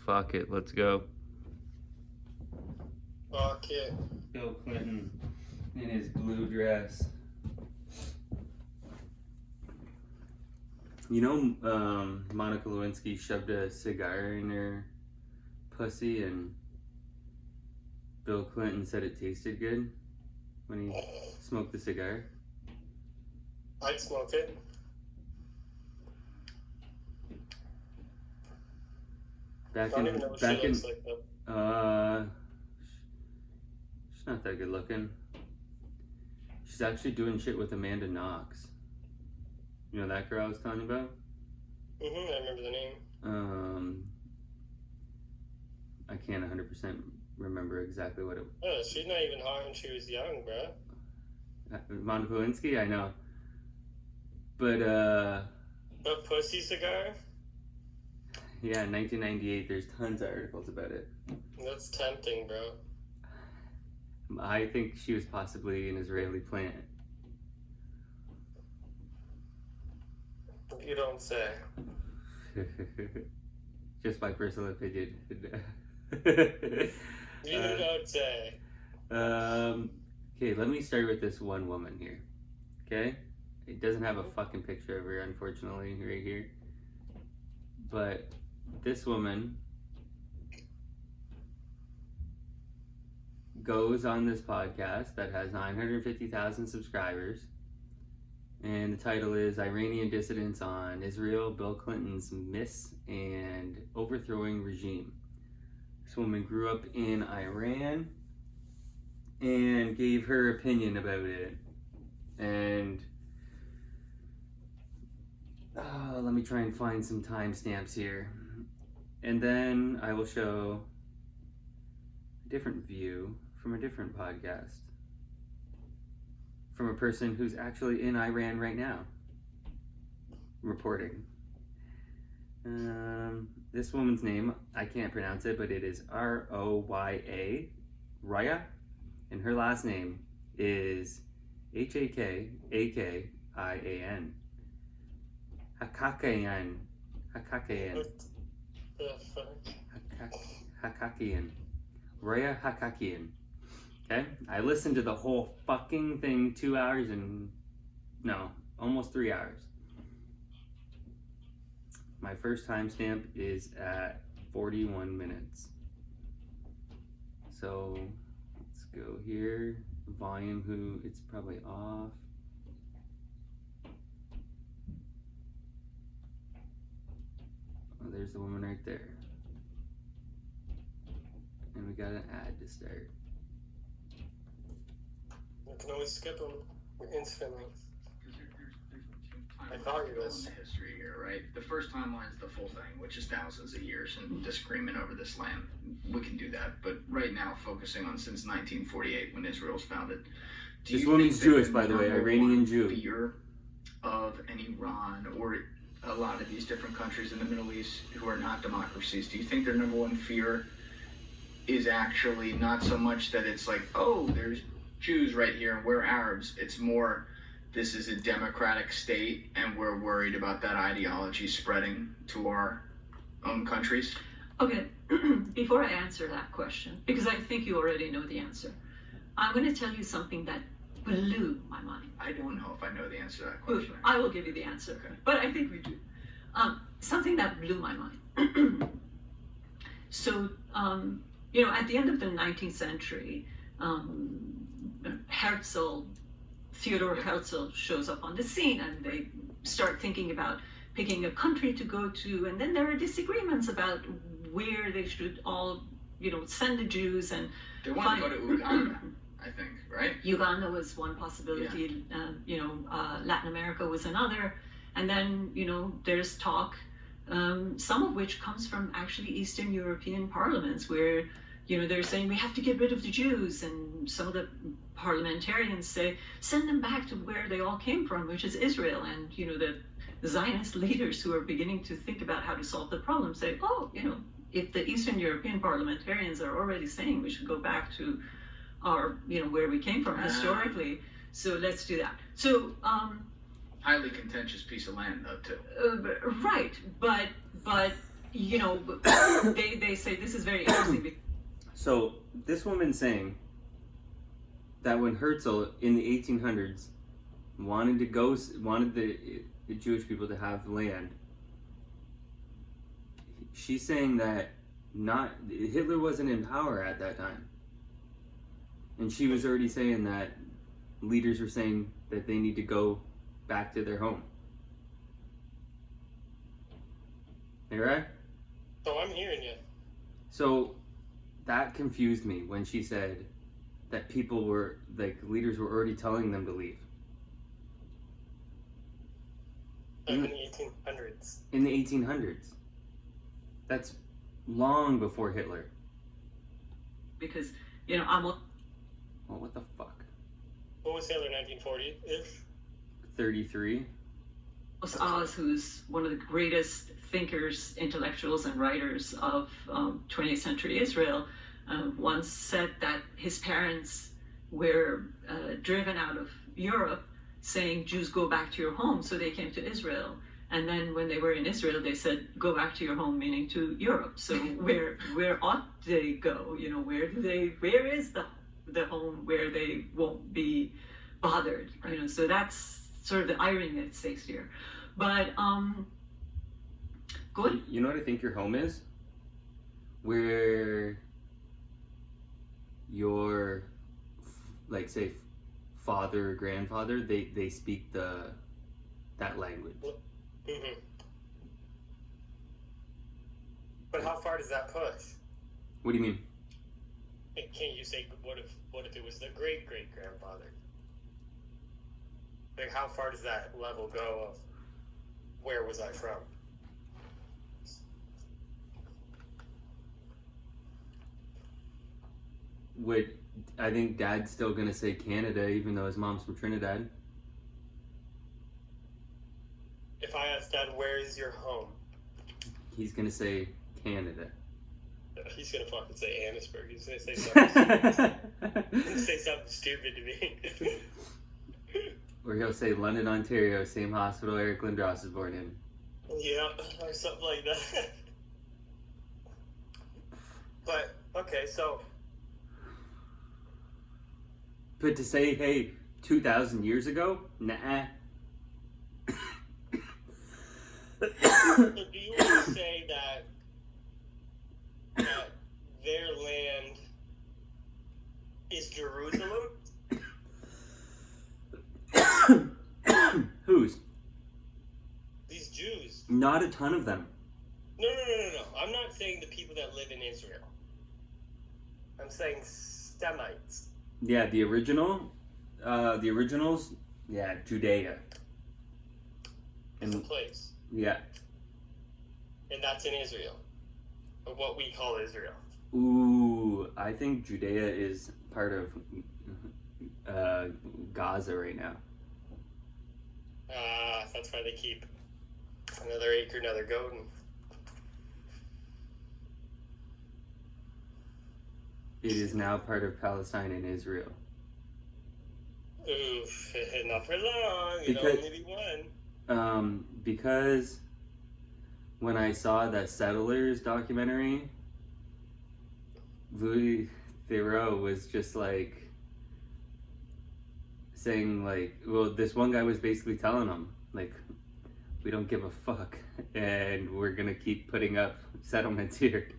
Fuck it, let's go. Fuck it. Bill Clinton in his blue dress. You know, Monica Lewinsky shoved a cigar in her pussy and Bill Clinton said it tasted good when he smoked the cigar. I'd smoke it. I don't even know what she looks like though. She's not that good looking. She's actually doing shit with Amanda Knox. You know that girl I was telling you about? I remember the name. I can't 100% remember exactly what it was. Oh, she's not even hot when she was young, bro. Monica Lewinsky, I know. But pussy cigar? Yeah, in 1998, there's tons of articles about it. That's tempting, bro. I think she was possibly an Israeli plant. You don't say. Just my personal opinion. You don't say. Okay, let me start with this one woman here. Okay? It doesn't have a fucking picture of her, unfortunately, right here. But this woman goes on this podcast that has 950,000 subscribers. And the title is Iranian Dissidents on Israel, Bill Clinton's Miss and Overthrowing Regime. This woman grew up in Iran and gave her opinion about it. And let me try and find some timestamps here. And then I will show a different view from a different podcast. From a person who's actually in Iran right now, reporting. This woman's name, I can't pronounce it, but it is Roya, Raya, and her last name is Hakakian. Hakakian. Hakakian. Raya Hakakian. Okay, I listened to the whole fucking thing 2 hours and almost 3 hours. My first timestamp is at 41 minutes. So let's go here. Volume, it's probably off. Oh, there's the woman right there. And we got an ad to start. You can always skip them instantly. I thought you was. History here, right? The first timeline is the full thing, which is thousands of years and disagreement over this land. We can do that, but right now, focusing on since 1948 when Israel was founded. This woman's Jewish, by the way, Iranian Jew. Fear of an Iran or a lot of these different countries in the Middle East who are not democracies. Do you think their number one fear is actually not so much that it's like, oh, there's Jews right here and we're Arabs? It's more, this is a democratic state and we're worried about that ideology spreading to our own countries? Okay, before I answer that question, because I think you already know the answer, I'm going to tell you something that blew my mind. I don't know if I know the answer to that question. I will give you the answer, okay. But I think we do. Something that blew my mind. So, at the end of the 19th century, Theodor Herzl shows up on the scene and they start thinking about picking a country to go to, and then there are disagreements about where they should all, send the Jews and they want to go to Uganda, I think, right? Uganda was one possibility, yeah. Latin America was another, and then, there's talk, some of which comes from actually Eastern European parliaments where, they're saying we have to get rid of the Jews, and some of the parliamentarians say, send them back to where they all came from, which is Israel, and, the Zionist leaders who are beginning to think about how to solve the problem say, if the Eastern European parliamentarians are already saying we should go back to our, where we came from historically, so let's do that. So, highly contentious piece of land, though, too. Right, but you know, they say this is very interesting. So this woman's saying that when Herzl in the 1800s wanted the Jewish people to have land, she's saying that Hitler wasn't in power at that time, and she was already saying that leaders were saying that they need to go back to their home. You right? So I'm hearing you. So that confused me when she said that people were, like, leaders were already telling them to leave. In the 1800s. In the 1800s. That's long before Hitler. Because, you know, I'm... Well, what the fuck? What was Hitler, 1940-ish? 33? Oz, who's one of the greatest thinkers, intellectuals, and writers of 20th century Israel, once said that his parents were driven out of Europe, saying, Jews, go back to your home. So they came to Israel. And then when they were in Israel, they said, go back to your home, meaning to Europe. So where ought they go? You know, where is the home where they won't be bothered? You know, so that's sort of the irony at stake here. But good. You know what I think your home is? Where your, like, say, father or grandfather, they speak that language. Mm-hmm. But how far does that push? What do you mean? Can't you say, what if it was the great-great-grandfather? Like, how far does that level go of where was I from? I think Dad's still gonna say Canada, even though his mom's from Trinidad. If I ask Dad, where is your home? He's gonna say Canada. He's gonna fucking say Annisburg. He's gonna say something stupid to me. Or he'll say London, Ontario, same hospital Eric Lindros is born in. Yeah, or something like that. But, okay, so... But to say, hey, 2,000 years ago? Nah. So do you want to say that their land is Jerusalem? Whose? These Jews. Not a ton of them. No. I'm not saying the people that live in Israel. I'm saying Semites. Yeah, the originals, yeah, Judea. It's a place. Yeah. And that's in Israel. Or what we call Israel. Ooh, I think Judea is part of Gaza right now. That's why they keep another acre, another goat. And... It is now part of Palestine and Israel. Oof, not for long. It'll only be one. Because when I saw that Settlers documentary, Louis Theroux was just like saying, like, well, this one guy was basically telling him, like, we don't give a fuck and we're gonna keep putting up settlements here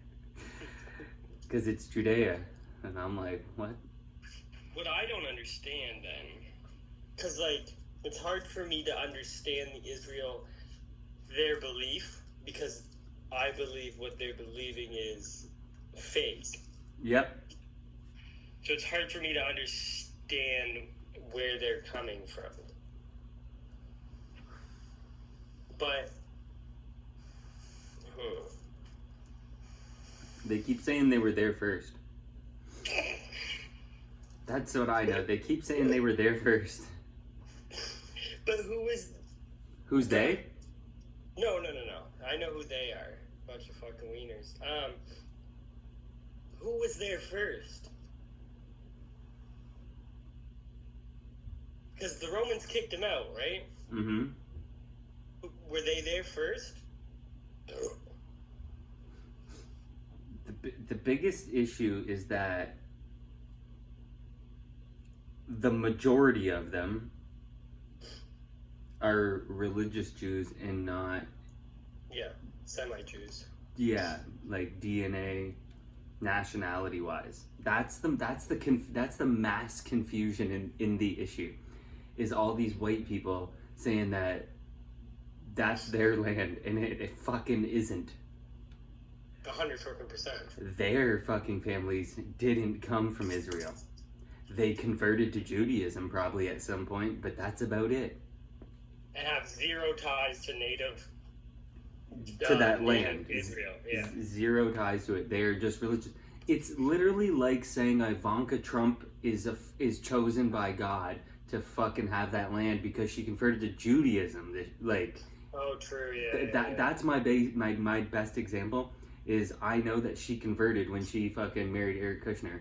because it's Judea. And I'm like, what? What I don't understand then, because, like, it's hard for me to understand their belief, because I believe what they're believing is fake. Yep. So it's hard for me to understand where they're coming from. But, They keep saying they were there first. That's what I know. They keep saying they were there first. But who is... Who's they? No. I know who they are. Bunch of fucking wieners. Who was there first? Because the Romans kicked him out, right? Mm-hmm. Were they there first? the biggest issue is that the majority of them are religious Jews and not semi-Jews. Like DNA nationality wise. That's the mass confusion in the issue, is all these white people saying that that's their land, and it fucking isn't. 100%. Their fucking families didn't come from Israel. They converted to Judaism probably at some point, but that's about it. And have zero ties to native to that land. Israel, yeah. Zero ties to it. They're just religious. It's literally like saying Ivanka Trump is chosen by God to fucking have that land because she converted to Judaism. Like, oh, true, That's my best example. Is I know that she converted when she fucking married Eric Kushner.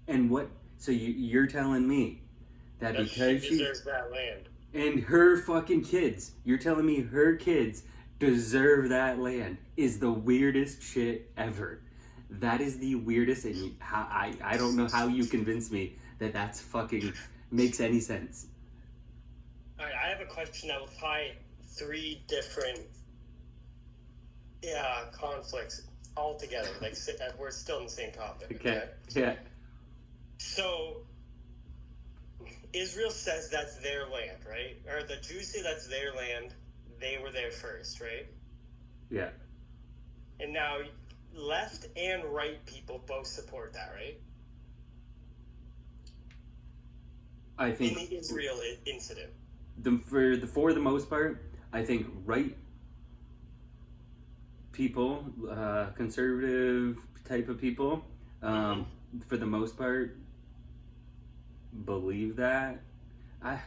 And what? So you're telling me that because she deserves that land, and her fucking kids, you're telling me her kids deserve that land, is the weirdest shit ever. That is the weirdest, and I don't know how you convince me that that's fucking makes any sense. All right, I have a question that will tie 3 different conflicts all together. Like, we're still in the same topic. Okay. Yeah. So, Israel says that's their land, right? Or the Jews say that's their land. They were there first, right? Yeah. And now, left and right people both support that, right? I think in the Israel incident. For the most part, I think right people, conservative type of people, for the most part, believe that. I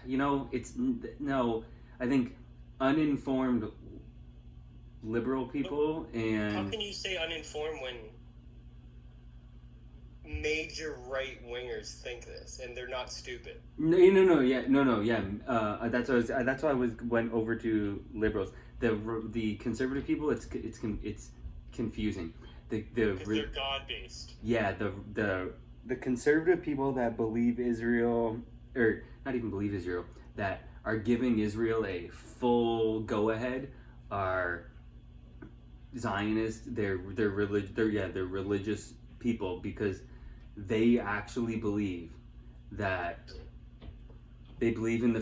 think uninformed liberal people and... How can you say uninformed when major right-wingers think this and they're not stupid? That's why I went over to liberals. The conservative people, it's confusing. Because they're God-based. Yeah, the conservative people that believe Israel, or not even believe Israel, that are giving Israel a full go-ahead, are Zionists. They're religious people, because they actually believe that they believe in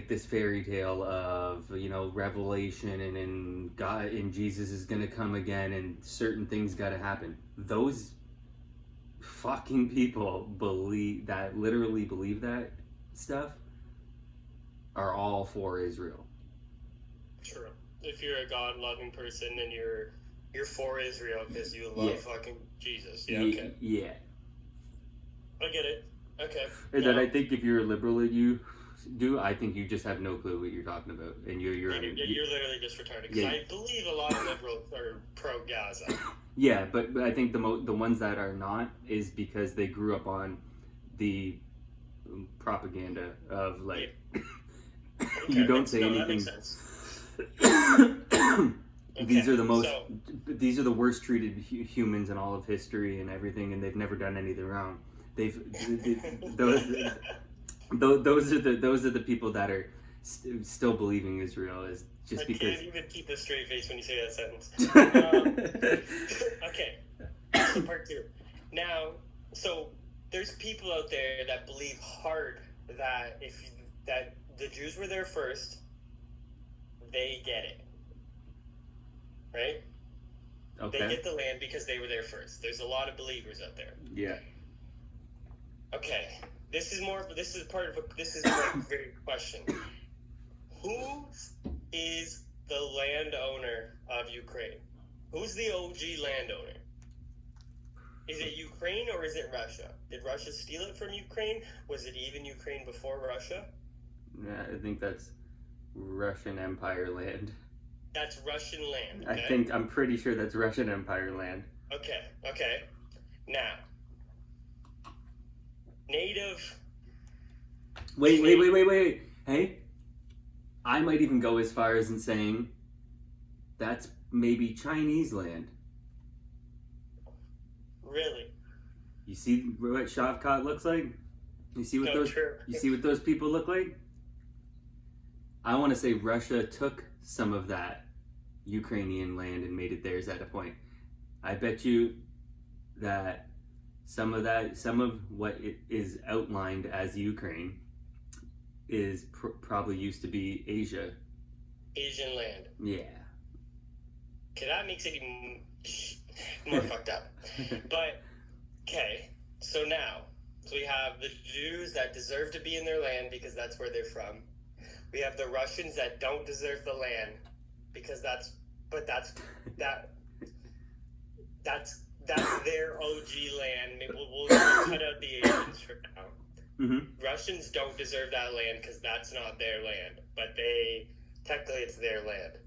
this fairy tale of Revelation, and in God and Jesus is gonna come again, and certain things gotta happen. Those fucking people literally believe that stuff, are all for Israel. True. If you're a God-loving person, then you're for Israel because you love fucking Jesus. Yeah. Okay. Yeah. I get it. Okay. And then I think if you're a liberal and you do, I think you just have no clue what you're talking about, and you're literally just retarded. Because I believe a lot of liberals are pro Gaza. Yeah, but I think the ones that are not is because they grew up on the propaganda of like you don't say anything. That makes sense. These are the worst treated humans in all of history and everything, and they've never done anything wrong. Those are the people that are still believing Israel is just because. I can't even keep a straight face when you say that sentence. Okay, so part 2. Now, so there's people out there that believe hard that that the Jews were there first, they get it, right? Okay. They get the land because they were there first. There's a lot of believers out there. Yeah. Okay, this is a very question. Who is the landowner of Ukraine? Who's the OG landowner? Is it Ukraine or is it Russia? Did Russia steal it from Ukraine? Was it even Ukraine before Russia? Yeah, I think that's Russian Empire land. That's Russian land. Okay? I'm pretty sure that's Russian Empire land. Okay. Now, native. Wait. Hey, I might even go as far as in saying that's maybe Chinese land. Really? You see what Shavkat looks like? You see what No, those true. you see what those people look like? I want to say Russia took some of that Ukrainian land and made it theirs at a point. I bet you that some of what it is outlined as Ukraine is probably used to be Asia. Asian land. Yeah. Okay, that makes it even more fucked up. But, okay, so now, we have the Jews that deserve to be in their land because that's where they're from. We have the Russians that don't deserve the land because that's their OG land. Maybe we'll cut out the Asians for now. Mm-hmm. Russians don't deserve that land because that's not their land, but technically it's their land,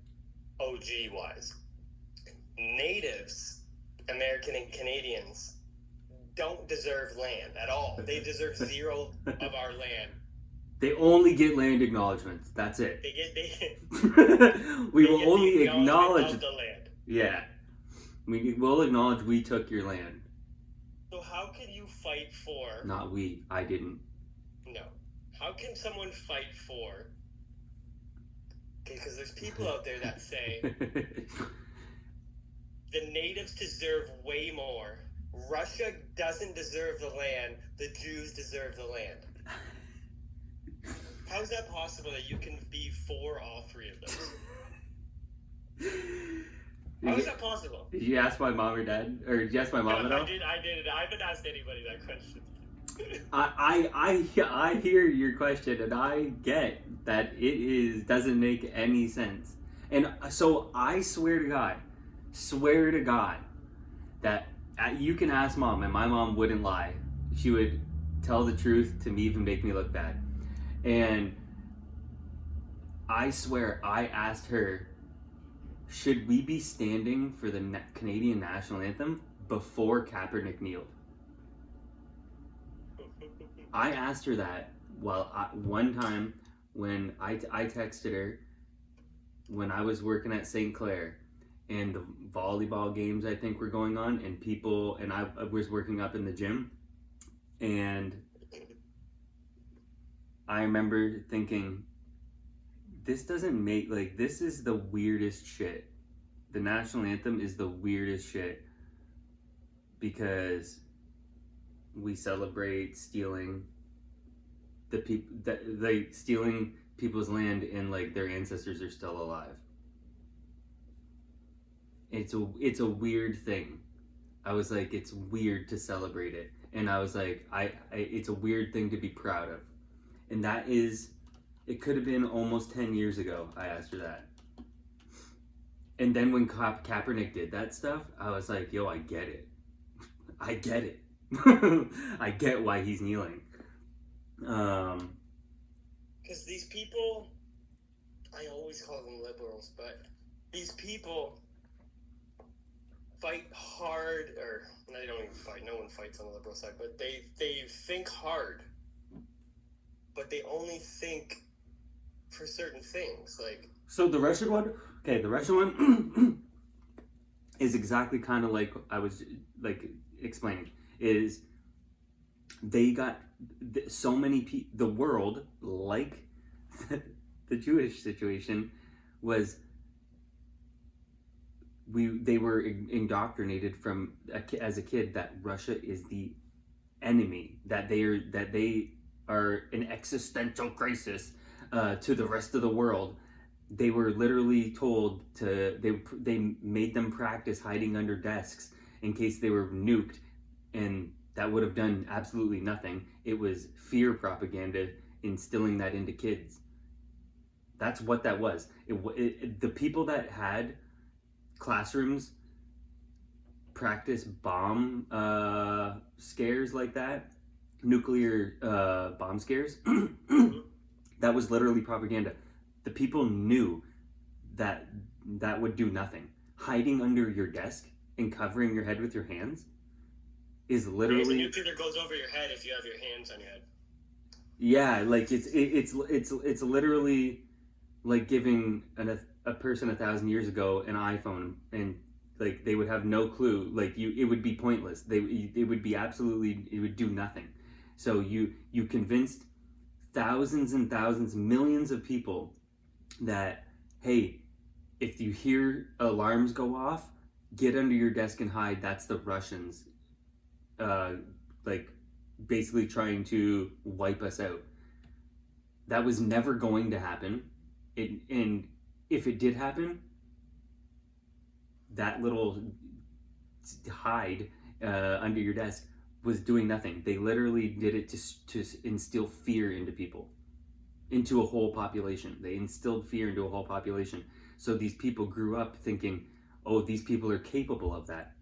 OG wise. Natives, American and Canadians, don't deserve land at all. They deserve zero of our land. They only get land acknowledgments. That's it. We they will get only the acknowledge of the land. Yeah. We'll acknowledge we took your land. So how can you fight for? Not we. I didn't. No. How can someone fight for? Okay, because there's people out there that say the natives deserve way more. Russia doesn't deserve the land. The Jews deserve the land. How is that possible that you can be for all three of those? How is that possible? Did you ask my mom or dad? Or did you ask my mom at all? I did. I haven't asked anybody that question. I hear your question, and I get that doesn't make any sense. And so I swear to God, that you can ask mom, and my mom wouldn't lie. She would tell the truth to me, even make me look bad. And I swear I asked her, should we be standing for the Canadian national anthem before Kaepernick kneeled? I asked her that one time when I texted her when I was working at St. Clair, and the volleyball games I think were going on, and I was working up in the gym, and I remember thinking, this doesn't make, this is the weirdest shit. The national anthem is the weirdest shit because we celebrate stealing stealing people's land, and their ancestors are still alive. It's a weird thing. I was like, it's weird to celebrate it, and I was like, it's a weird thing to be proud of, and it could have been almost 10 years ago. I asked her that, and then when Kaepernick did that stuff, I was like, yo, I get it. I get it. I get why he's kneeling. Because these people, I always call them liberals, but these people fight hard, or they don't even fight. No one fights on the liberal side, but they think hard, but they only think for certain things. So the Russian one is exactly kind of like I was explaining. Is they got so many people, the world, like the Jewish situation, was they were indoctrinated from as a kid that Russia is the enemy, that they are an existential crisis to the rest of the world. They were literally told they made them practice hiding under desks in case they were nuked, and that would have done absolutely nothing. It was fear propaganda, instilling that into kids. That's what that was. The people that had classrooms practice bomb scares like that, nuclear bomb scares, that was literally propaganda. The people knew that would do nothing. Hiding under your desk and covering your head with your hands is literally... The nuclear goes over your head if you have your hands on your head. Yeah, it's literally like giving a person 1,000 years ago an iPhone and Like they would have no clue. Like it would be pointless. It would be absolutely, it would do nothing. So you convinced thousands and thousands, millions of people that, hey, if you hear alarms go off, get under your desk and hide. That's the Russians, like basically trying to wipe us out. That was never going to happen. And if it did happen, that little hide under your desk was doing nothing. They literally did it to instill fear into people, into a whole population. They instilled fear into a whole population. So these people grew up thinking, oh, these people are capable of that.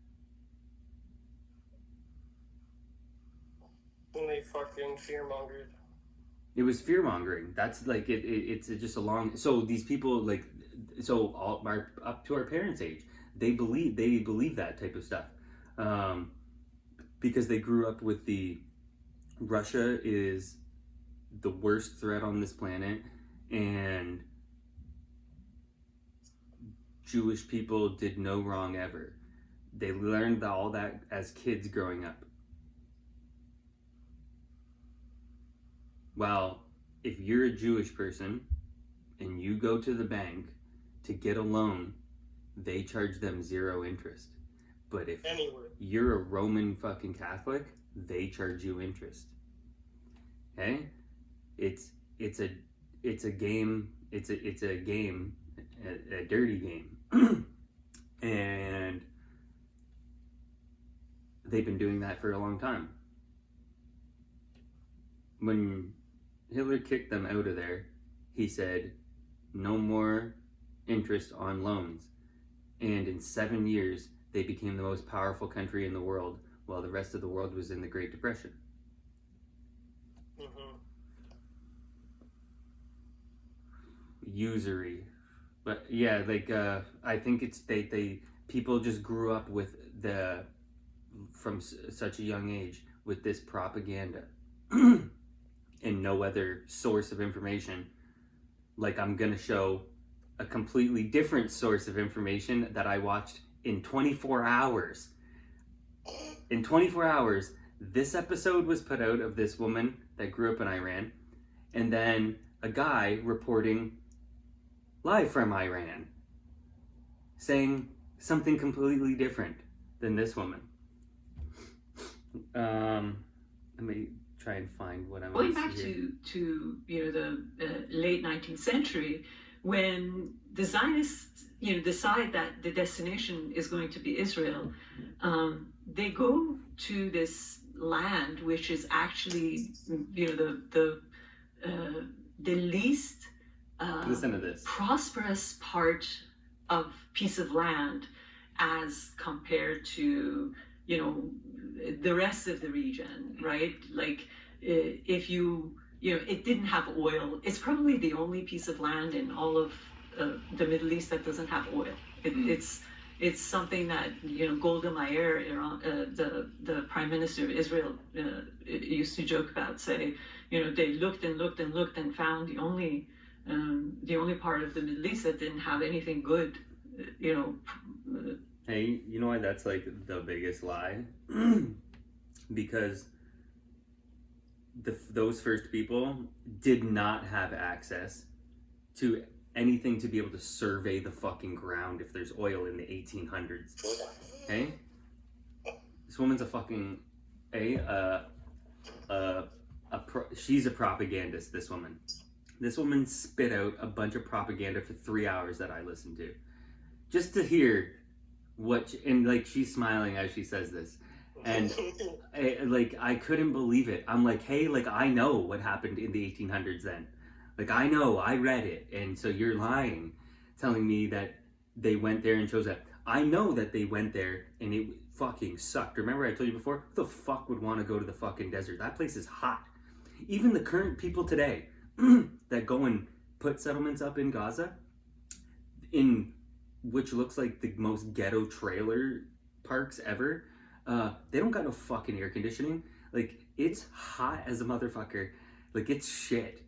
And they fucking fear-mongered. It was fear-mongering. That's like, it's just a long... So these people, like, so all up to our parents' age, they believe that type of stuff. Because they grew up with Russia is the worst threat on this planet, and Jewish people did no wrong ever. They learned all that as kids growing up. Well, if you're a Jewish person and you go to the bank to get a loan, they charge them 0 interest. But if you're a Roman fucking Catholic, they charge you interest. Okay? It's a game. It's a game, a dirty game. And they've been doing that for a long time. When Hitler kicked them out of there, he said, no more interest on loans. And in 7 years, they became the most powerful country in the world, while the rest of the world was in the Great Depression. Mm-hmm. Usury. But yeah, like, I think it's, people just grew up with from such a young age, with this propaganda. And no other source of information. Like, I'm gonna show a completely different source of information that I watched in 24 hours. In 24 hours, this episode was put out of this woman that grew up in Iran, and then a guy reporting live from Iran, saying something completely different than this woman. Let me try and find what I'm going back to the late 19th century, when the Zionists decide that the destination is going to be Israel, they go to this land which is actually the least listen to this, prosperous part of piece of land as compared to the rest of the region, right? Like, if it didn't have oil. It's probably the only piece of land in all of the Middle East that doesn't have oil. It's something that Golda Meir, the Prime Minister of Israel, used to joke about. Say, they looked and looked and looked and found the only part of the Middle East that didn't have anything good. Hey, you know why that's like the biggest lie? Because those first people did not have access to anything to be able to survey the fucking ground if there's oil in the 1800s. Okay? This woman's a fucking she's a propagandist, this woman. This woman spit out a bunch of propaganda for 3 hours that I listened to. Just to hear and like, she's smiling as she says this. And I couldn't believe it. I'm like, hey, like, I know what happened in the 1800s then. Like, I know, I read it. And so you're lying, telling me that they went there and chose that. I know that they went there and it fucking sucked. Remember I told you before? Who the fuck would want to go to the fucking desert? That place is hot. Even the current people today that go and put settlements up in Gaza, which looks like the most ghetto trailer parks ever, they don't got no fucking air conditioning. Like, it's hot as a motherfucker. Like, it's shit.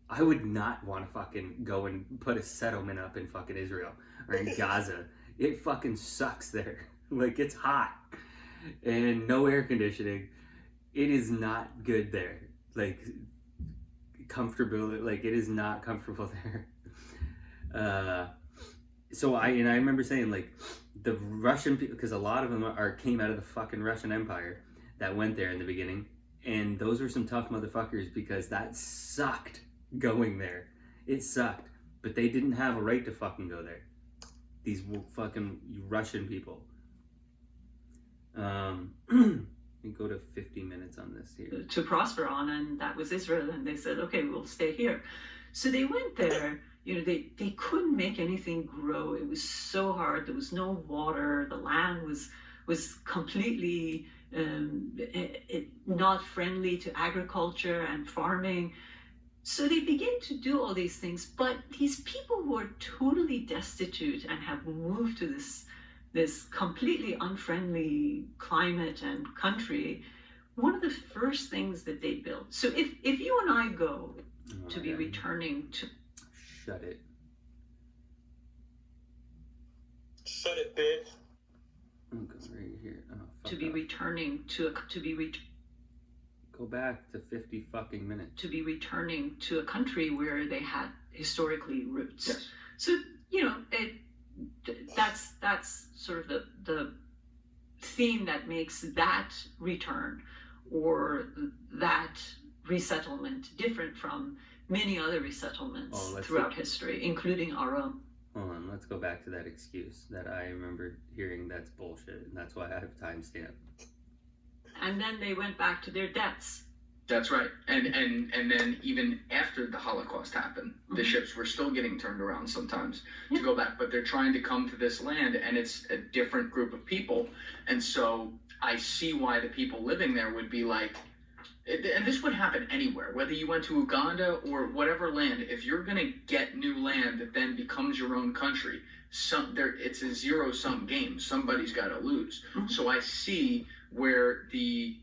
I would not want to fucking go and put a settlement up in fucking Israel or in Gaza. It fucking sucks there. Like, it's hot and no air conditioning. It is not good there. Like, comfortable. Like, it is not comfortable there. So I remember saying, like, the Russian people, because a lot of them came out of the fucking Russian Empire that went there in the beginning, and those were some tough motherfuckers because that sucked going there. It sucked, but they didn't have a right to fucking go there. These fucking Russian people. We go to 50 minutes on this here. To prosper on, and that was Israel, and they said, okay, we'll stay here. So they went there. They couldn't make anything grow. It was so hard. There was no water. The land was completely not friendly to agriculture and farming. So they began to do all these things, but these people who are totally destitute and have moved to this completely unfriendly climate and country, one of the first things that they built. So if you and I go to be returning to... Shut it. Shut it, bitch. I'm going right here. Oh, to be off. Returning to Go back to 50 fucking minutes. To be returning to a country where they had historically roots. Yes. So, that's sort of the theme that makes that return or that resettlement different from many other resettlements throughout history, including our own. Hold on, let's go back to that excuse that I remember hearing. That's bullshit, and that's why I have timestamp. And then they went back to their debts. That's right. And then even after the Holocaust happened, the ships were still getting turned around sometimes to go back, but they're trying to come to this land, and it's a different group of people. And so I see why the people living there would be like, and this would happen anywhere, whether you went to Uganda or whatever land. If you're going to get new land that then becomes your own country, it's a zero-sum game. Somebody's got to lose. Mm-hmm. So I see where the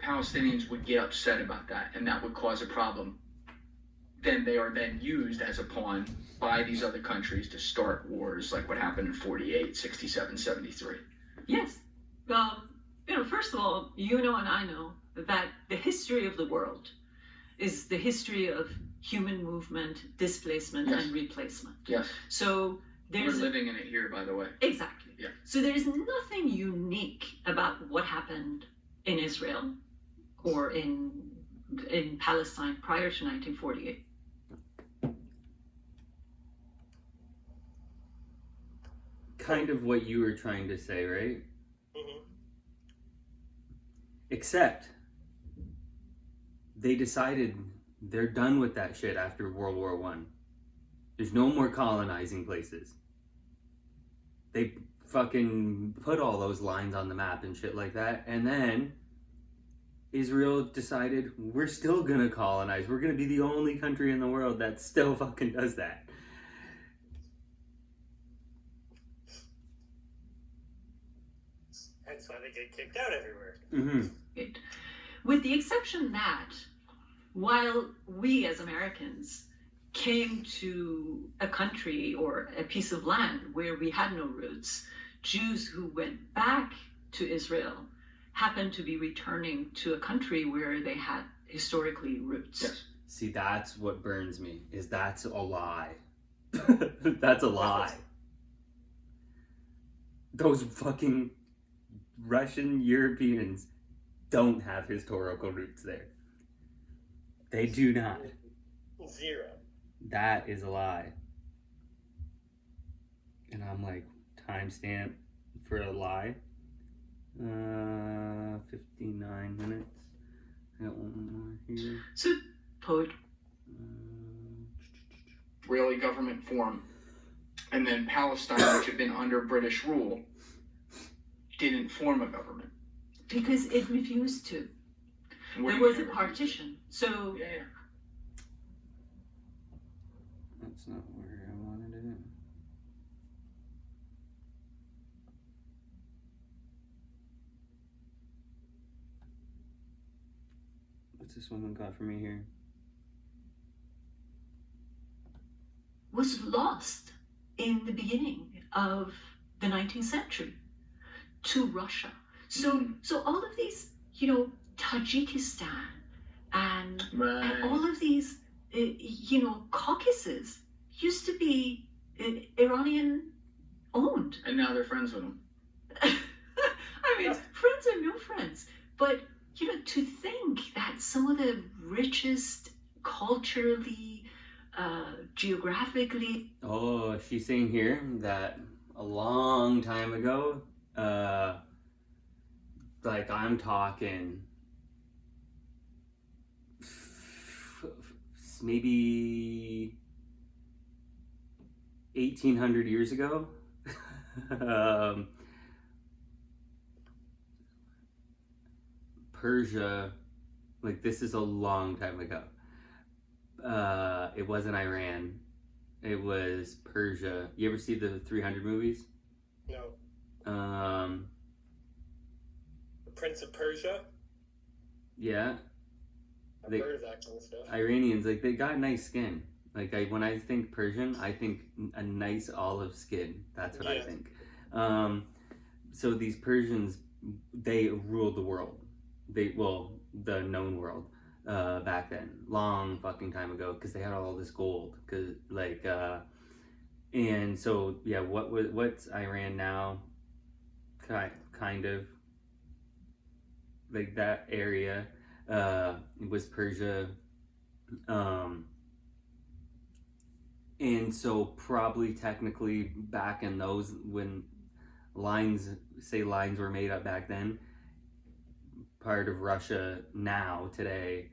Palestinians would get upset about that, and that would cause a problem. Then they are then used as a pawn by these other countries to start wars, like what happened in 48, 67, 73. Yes. First of all, and I know that the history of the world is the history of human movement, displacement, and replacement. Yes. So we're living in it here, by the way. Exactly. Yeah. So there's nothing unique about what happened in Israel or in Palestine prior to 1948. Kind of what you were trying to say, right? Mm-hmm. Except they decided they're done with that shit after World War One. There's no more colonizing places. They fucking put all those lines on the map and shit like that, and then Israel decided we're still gonna colonize. We're gonna be the only country in the world that still fucking does that. That's why they get kicked out everywhere. Mm-hmm. With the exception that while we as Americans came to a country or a piece of land where we had no roots, Jews who went back to Israel happened to be returning to a country where they had historically roots. Yes. See, that's what burns me, is that's a lie. That's a lie. Those fucking Russian Europeans don't have historical roots there. They do not. Zero. That is a lie. And I'm like, timestamp for a lie. 59 minutes. I got one more here. So, poet. Israeli government form, and then Palestine, which had been under British rule, didn't form a government because it refused to. There was a partition. So yeah. That's not where I wanted it. What's this woman got for me here? was lost in the beginning of the 19th century to Russia. So all of these, Tajikistan and all of these, Caucasus used to be Iranian owned. And now they're friends with them. I mean, friends are no friends. But, to think that some of the richest culturally, geographically. Oh, she's saying here that a long time ago, like I'm talking maybe 1800 years ago, Persia, like this is a long time ago. It wasn't Iran. It was Persia. You ever see the 300 movies? No. The Prince of Persia? Yeah. I've heard of that kind of stuff. Iranians, like they got nice skin. Like when I think Persian, I think a nice olive skin. That's what I think. So these Persians, they ruled the world. The known world. Back then, long fucking time ago, because they had all this gold. And so yeah, what's Iran now? Kind of like that area was Persia, and so probably technically back in those when lines were made up back then, part of Russia now today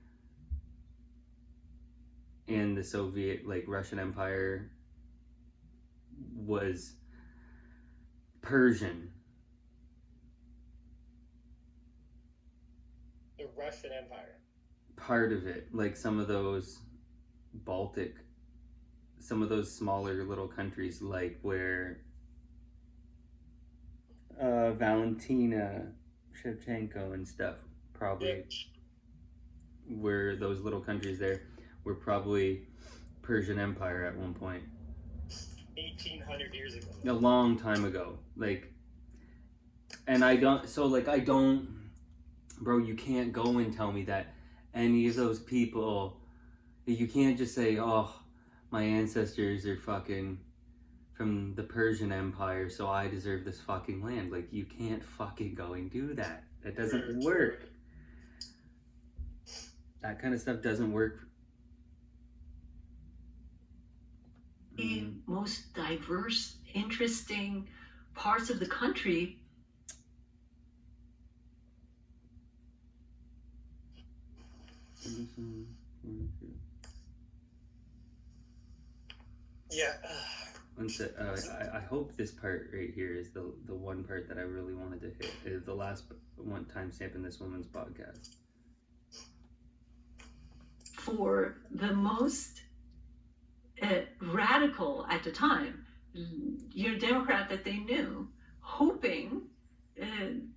and the Soviet Russian Empire was Persian. The Russian Empire. Part of it, like some of those Baltic, some of those smaller little countries, like where Valentina Shevchenko and stuff, probably where those little countries there were probably Persian Empire at one point. 1800 years ago. A long time ago. Bro, you can't go and tell me that any of those people, you can't just say, oh, my ancestors are fucking from the Persian Empire, so I deserve this fucking land. Like, you can't fucking go and do that. That doesn't work. That kind of stuff doesn't work. The most diverse, interesting parts of the country. Yeah. I hope this part right here is the one part that I really wanted to hit. Is the last one timestamp in this woman's podcast. For the most radical at the time, Democrat that they knew, hoping, and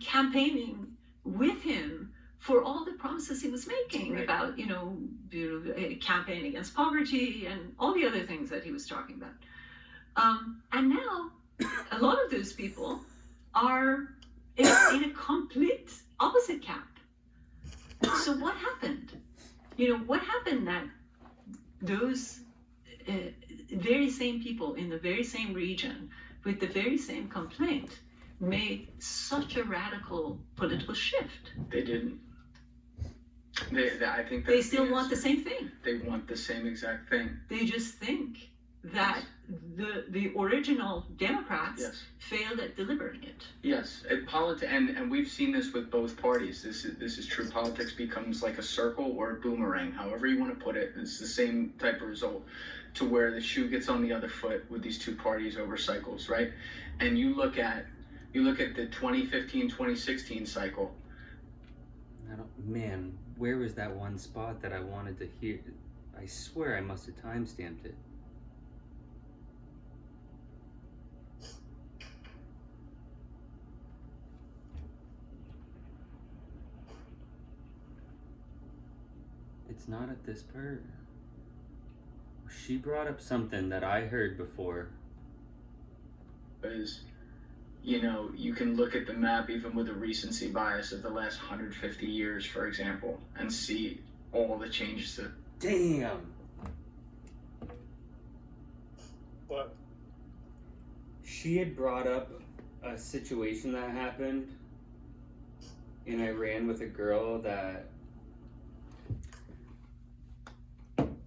campaigning with him for all the promises he was making about, campaign against poverty and all the other things that he was talking about. And now, a lot of those people are in a complete opposite camp. So what happened? What happened that those very same people in the very same region with the very same complaint made such a radical political shift? They didn't. I think they still want the same thing. They want the same exact thing. They just think that the original Democrats failed at delivering it. Yes, and we've seen this with both parties. This is true. Politics becomes like a circle or a boomerang, however you want to put it. It's the same type of result, to where the shoe gets on the other foot with these two parties over cycles, right? And you look at the 2015-2016 cycle. Man, where was that one spot that I wanted to hear? I swear I must have timestamped it. It's not at this part. She brought up something that I heard before. Is, you know, you can look at the map even with a recency bias of the last 150 years, for example, and see all the changes that. Damn! What? She had brought up a situation that happened in Iran with a girl that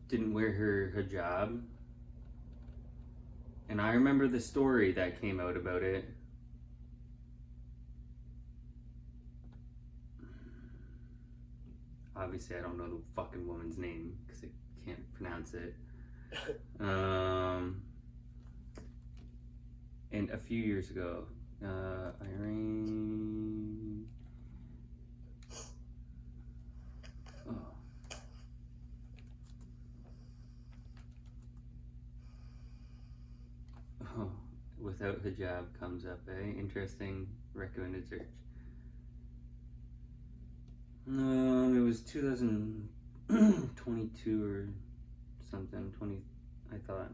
didn't wear her hijab. And I remember the story that came out about it. Obviously, I don't know the fucking woman's name because I can't pronounce it. And a few years ago, Irene. Oh, without hijab comes up, eh? Interesting recommended search. It was 2022 or something. 20, I thought.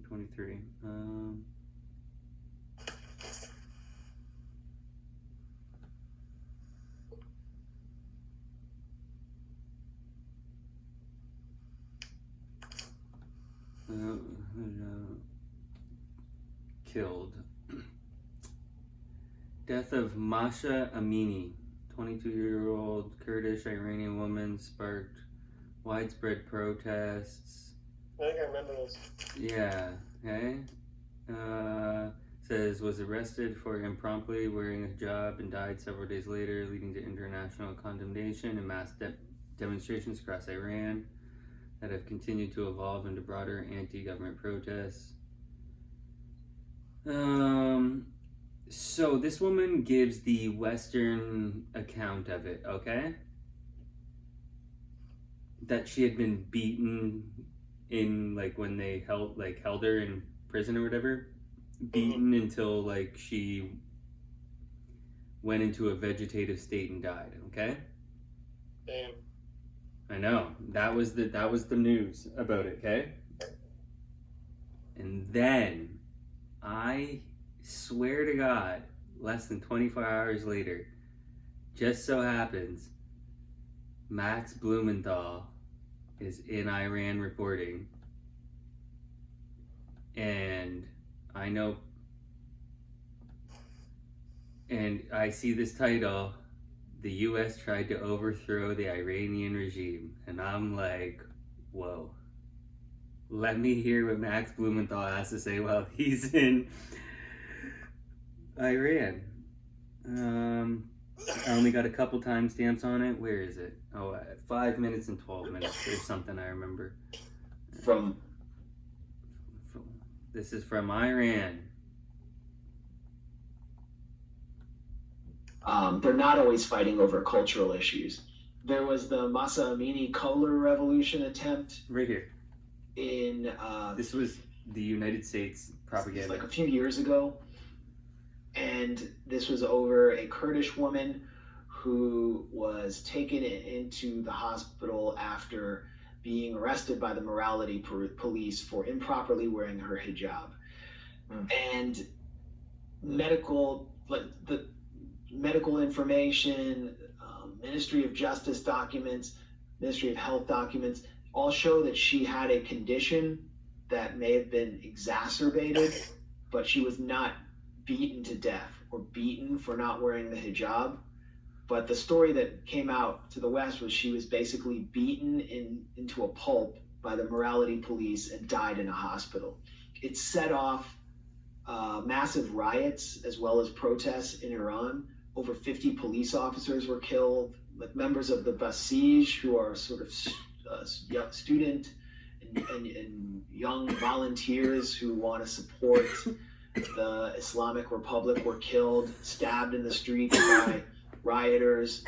23. Killed. Death of Masha Amini, 22-year-old Kurdish Iranian woman, sparked widespread protests. I think I remember this. Yeah, okay. Says was arrested for impromptu wearing a hijab and died several days later, leading to international condemnation and mass demonstrations across Iran that have continued to evolve into broader anti-government protests. So this woman gives the Western account of it, okay? That she had been beaten in, like, when they held her in prison or whatever, beaten until, like, she went into a vegetative state and died, okay? Damn. I know. That was the news about it, okay? And then I swear to God, less than 24 hours later, just so happens Max Blumenthal is in Iran reporting. And I know, and I see this title, the US tried to overthrow the Iranian regime. And I'm like, whoa. Let me hear what Max Blumenthal has to say while he's in Iran. I only got a couple timestamps on it. Where is it? Oh, 5 minutes and 12 minutes or something, I remember. This is from Iran. They're not always fighting over cultural issues. There was the Masa Amini Color Revolution attempt. Right here. In this was the United States propaganda. Like a few years ago. And this was over a Kurdish woman who was taken into the hospital after being arrested by the morality police for improperly wearing her hijab. And the medical information, Ministry of Justice documents, Ministry of Health documents, all show that she had a condition that may have been exacerbated, but she was not beaten to death or beaten for not wearing the hijab. But the story that came out to the West was she was basically beaten into a pulp by the morality police and died in a hospital. It set off massive riots as well as protests in Iran. Over 50 police officers were killed, like members of the Basij, who are sort of student and young volunteers who want to support the Islamic Republic, were killed, stabbed in the streets by rioters.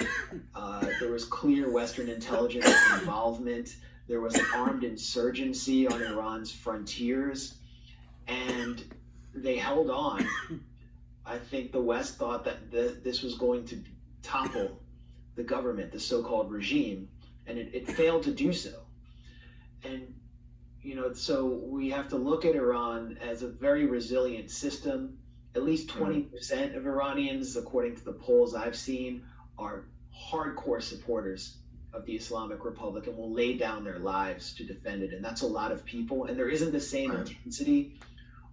There was clear Western intelligence involvement. There was an armed insurgency on Iran's frontiers, and they held on. I think the West thought that this was going to topple the government, the so-called regime, and it failed to do so. And so we have to look at Iran as a very resilient system. At least 20% of Iranians, according to the polls I've seen, are hardcore supporters of the Islamic Republic and will lay down their lives to defend it. And that's a lot of people. And there isn't the same intensity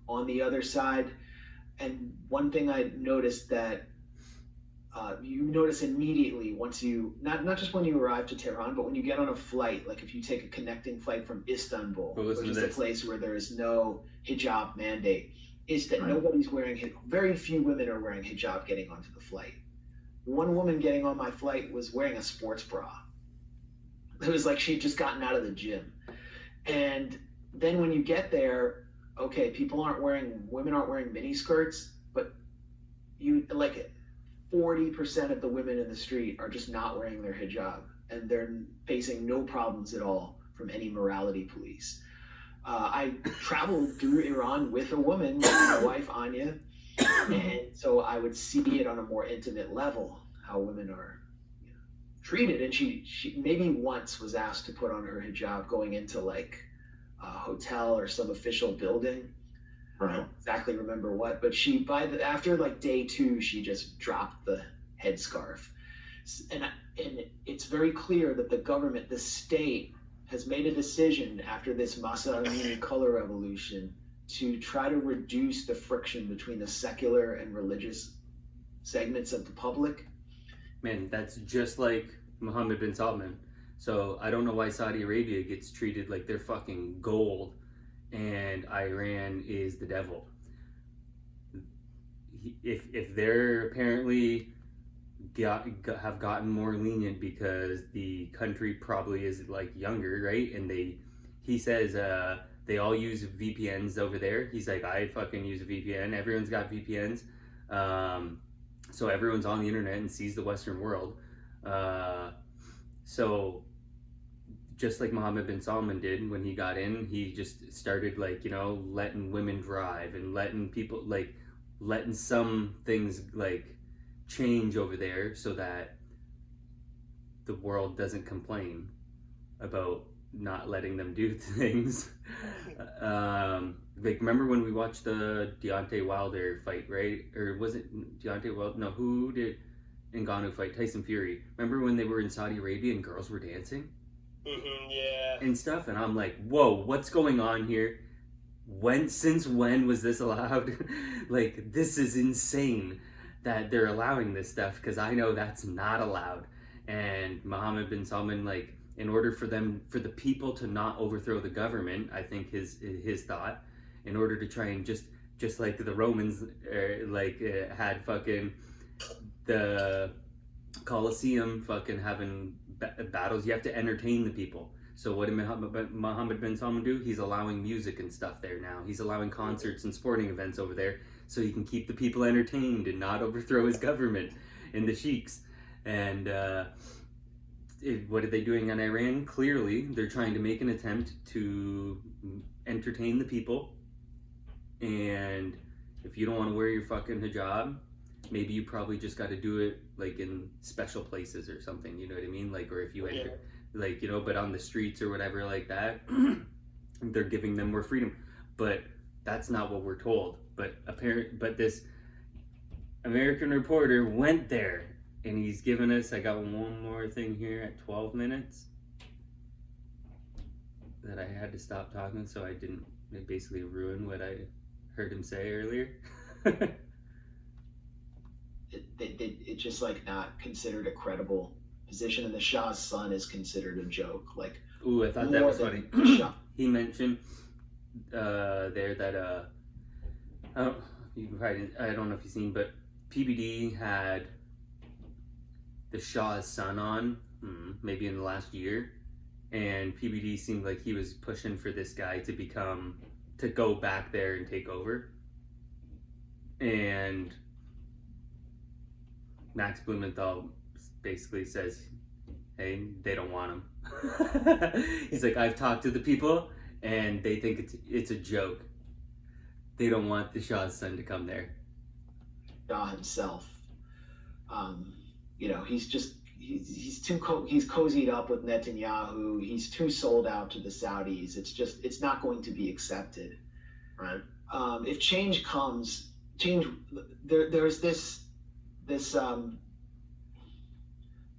on the other side. And one thing I noticed that you notice immediately once you, not just when you arrive to Tehran, but when you get on a flight, like if you take a connecting flight from Istanbul, which is a place where there is no hijab mandate, is that nobody's wearing hijab. Very few women are wearing hijab getting onto the flight. One woman getting on my flight was wearing a sports bra. It was like she'd just gotten out of the gym. And then when you get there, okay, women aren't wearing mini skirts, but you like 40% of the women in the street are just not wearing their hijab, and they're facing no problems at all from any morality police. I traveled through Iran with a woman, with my wife Anya, and so I would see it on a more intimate level how women are treated. And she maybe once was asked to put on her hijab going into like a hotel or some official building. I don't exactly remember what, but after like day 2, she just dropped the headscarf. And it's very clear that the government, the state, has made a decision after this Masa Amini color revolution to try to reduce the friction between the secular and religious segments of the public. Man, that's just like Mohammed bin Salman. So I don't know why Saudi Arabia gets treated like they're fucking gold and Iran is the devil. If they're apparently have gotten more lenient because the country probably is like younger, right? And he says they all use VPNs over there. He's like, I fucking use a VPN. Everyone's got VPNs. So everyone's on the internet and sees the Western world. So just like Mohammed bin Salman did when he got in, he just started like, letting women drive and letting people letting some things like change over there so that the world doesn't complain about not letting them do things. Like remember when we watched the Deontay Wilder fight, right? Or was it Deontay Wilder? No, who did Ngannou fight? Tyson Fury. Remember when they were in Saudi Arabia and girls were dancing? Yeah. And stuff, and I'm like, whoa, what's going on here? Since when was this allowed? Like, this is insane that they're allowing this stuff, because I know that's not allowed. And Mohammed bin Salman, like, in order for the people to not overthrow the government, I think his thought, in order to try and just like the Romans, had fucking the Colosseum fucking having battles, you have to entertain the people. So what did Mohammed bin Salman do? He's allowing music and stuff there now. He's allowing concerts and sporting events over there so he can keep the people entertained and not overthrow his government and the sheiks. And what are they doing in Iran? Clearly, they're trying to make an attempt to entertain the people. And if you don't want to wear your fucking hijab, maybe you probably just got to do it like in special places or something, you know what I mean? Like, or if you enter, like, but on the streets or whatever like that, they're giving them more freedom. But that's not what we're told. But this American reporter went there and he's given us, I got one more thing here at 12 minutes that I had to stop talking so I didn't basically ruin what I heard him say earlier. It's just like not considered a credible position, and the Shah's son is considered a joke. Like, ooh, I thought that was funny. He mentioned there that you can probably, I don't know if you've seen, but PBD had the Shah's son on maybe in the last year, and PBD seemed like he was pushing for this guy to go back there and take over, and Max Blumenthal basically says, hey, they don't want him. He's like, I've talked to the people and they think it's a joke. They don't want the Shah's son to come there. Shah himself, he's just he's he's cozied up with Netanyahu. He's too sold out to the Saudis. It's not going to be accepted. Right. If change comes, there's this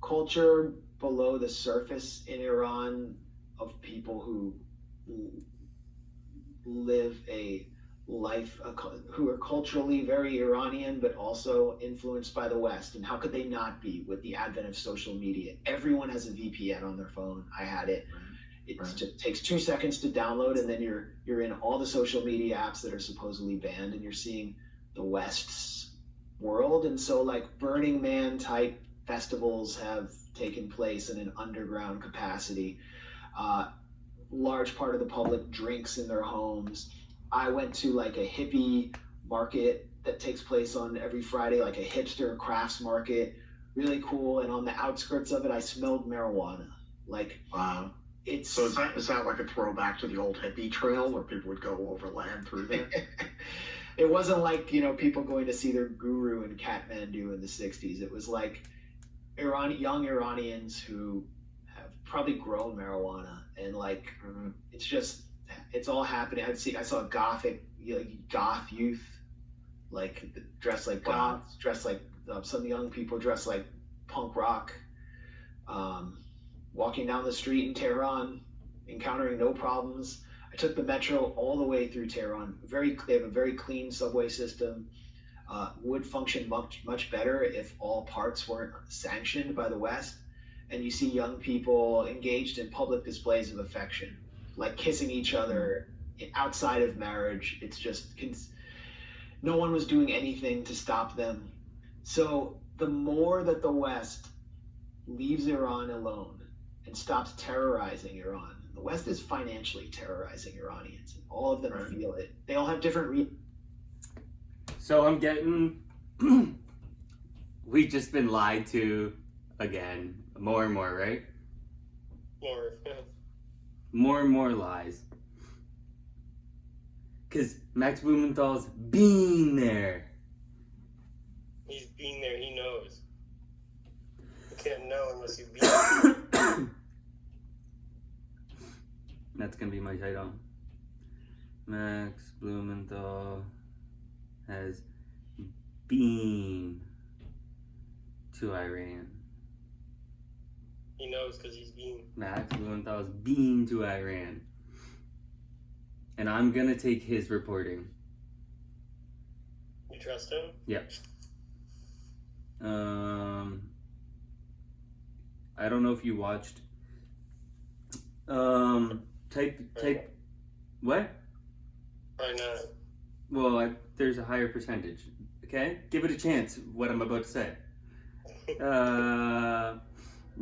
culture below the surface in Iran of people who live a life who are culturally very Iranian, but also influenced by the West. And how could they not be with the advent of social media? Everyone has a VPN on their phone. I had it. It just takes 2 seconds to download, and then you're in all the social media apps that are supposedly banned, and you're seeing the West's world. And so, like, Burning Man type festivals have taken place in an underground capacity. Large part of the public drinks in their homes. I went to like a hippie market that takes place on every Friday, like a hipster crafts market, really cool. And on the outskirts of it, I smelled marijuana. Like, Wow. it's So is that like a throwback to the old hippie trail where people would go overland through there? it wasn't like, you know, people going to see their guru in Kathmandu in the 60s. It was like young Iranians who have probably grown marijuana, and like it's all happening. I saw goth youth, like dressed like goths, dressed like some young people dressed like punk rock, walking down the street in Tehran, encountering no problems. I took the metro all the way through Tehran. They have a very clean subway system. Would function much better if all parts weren't sanctioned by the West. And you see young people engaged in public displays of affection, like kissing each other outside of marriage. It's just no one was doing anything to stop them. So the more that the West leaves Iran alone and stops terrorizing Iran, the West is financially terrorizing Iranians, and all of them feel it. They all have different reasons. So I'm getting, we've just been lied to again, more and more, right? More. More and more lies. Because Max Blumenthal's been there. He's been there, he knows. You can't know unless you've been there. That's going to be my title. Max Blumenthal has been to Iran. He knows because he's been. Max Blumenthal has been to Iran. And I'm going to take his reporting. You trust him? Yep. I don't know if you watched. Type. What? Probably not. Well, there's a higher percentage. Okay? Give it a chance, what I'm about to say. You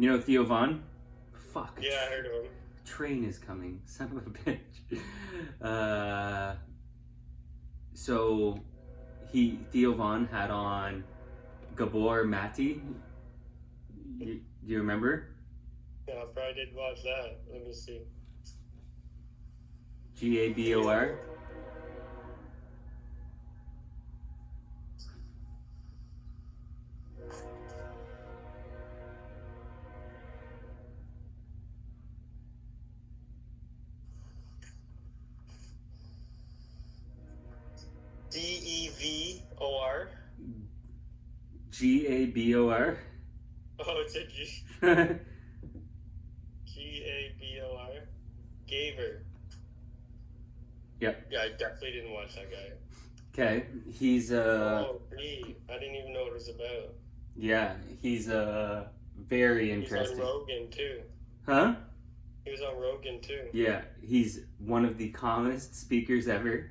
know Theo Von? Fuck. Yeah, I heard of him. Train is coming. Son of a bitch. So, Theo Von had on Gabor Mati. Do you remember? Yeah, I probably did watch that. Let me see. Gabor. Devor. Gabor. Oh, it's a G. Gabor. Gaver. Yep. Yeah, I definitely didn't watch that guy. Okay, he's Oh, me. I didn't even know what it was about. yeah, he's very interesting. He's on Rogan too. Huh? He was on Rogan too. Yeah, he's one of the calmest speakers ever.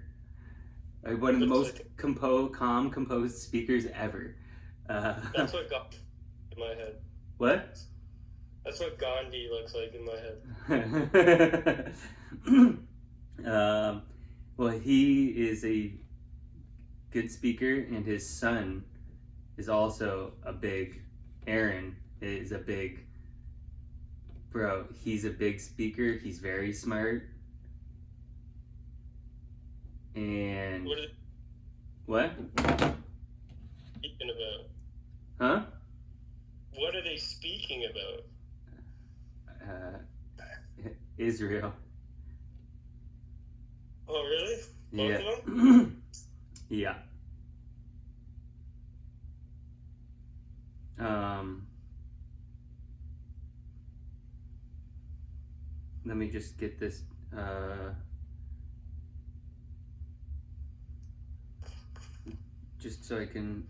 One of the Looks most calm, composed speakers ever. That's what got in my head. What? That's what Gandhi looks like in my head. Well, he is a good speaker, and his son is also a big. Aaron is a big. Bro, he's a big speaker. He's very smart. And What is what? he speaking about? Huh? What are they speaking about? Israel. Oh, really? Yeah. Both of them? Yeah. Let me just get this. Just so I can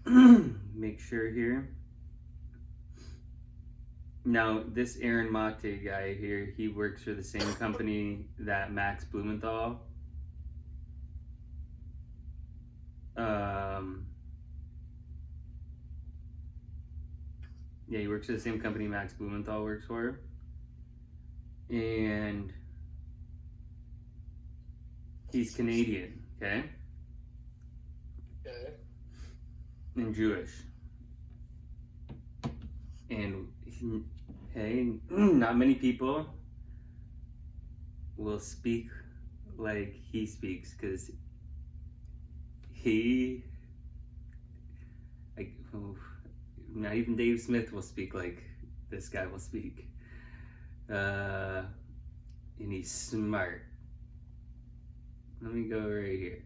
make sure here. Now, this Aaron Mate guy here, he works for the same company that Max Blumenthal. Yeah, he works for the same company Max Blumenthal works for. And he's Canadian, okay? Okay. And Jewish. And hey, not many people will speak like he speaks, because he, like, not even Dave Smith will speak like this guy will speak. And he's smart. Let me go right here.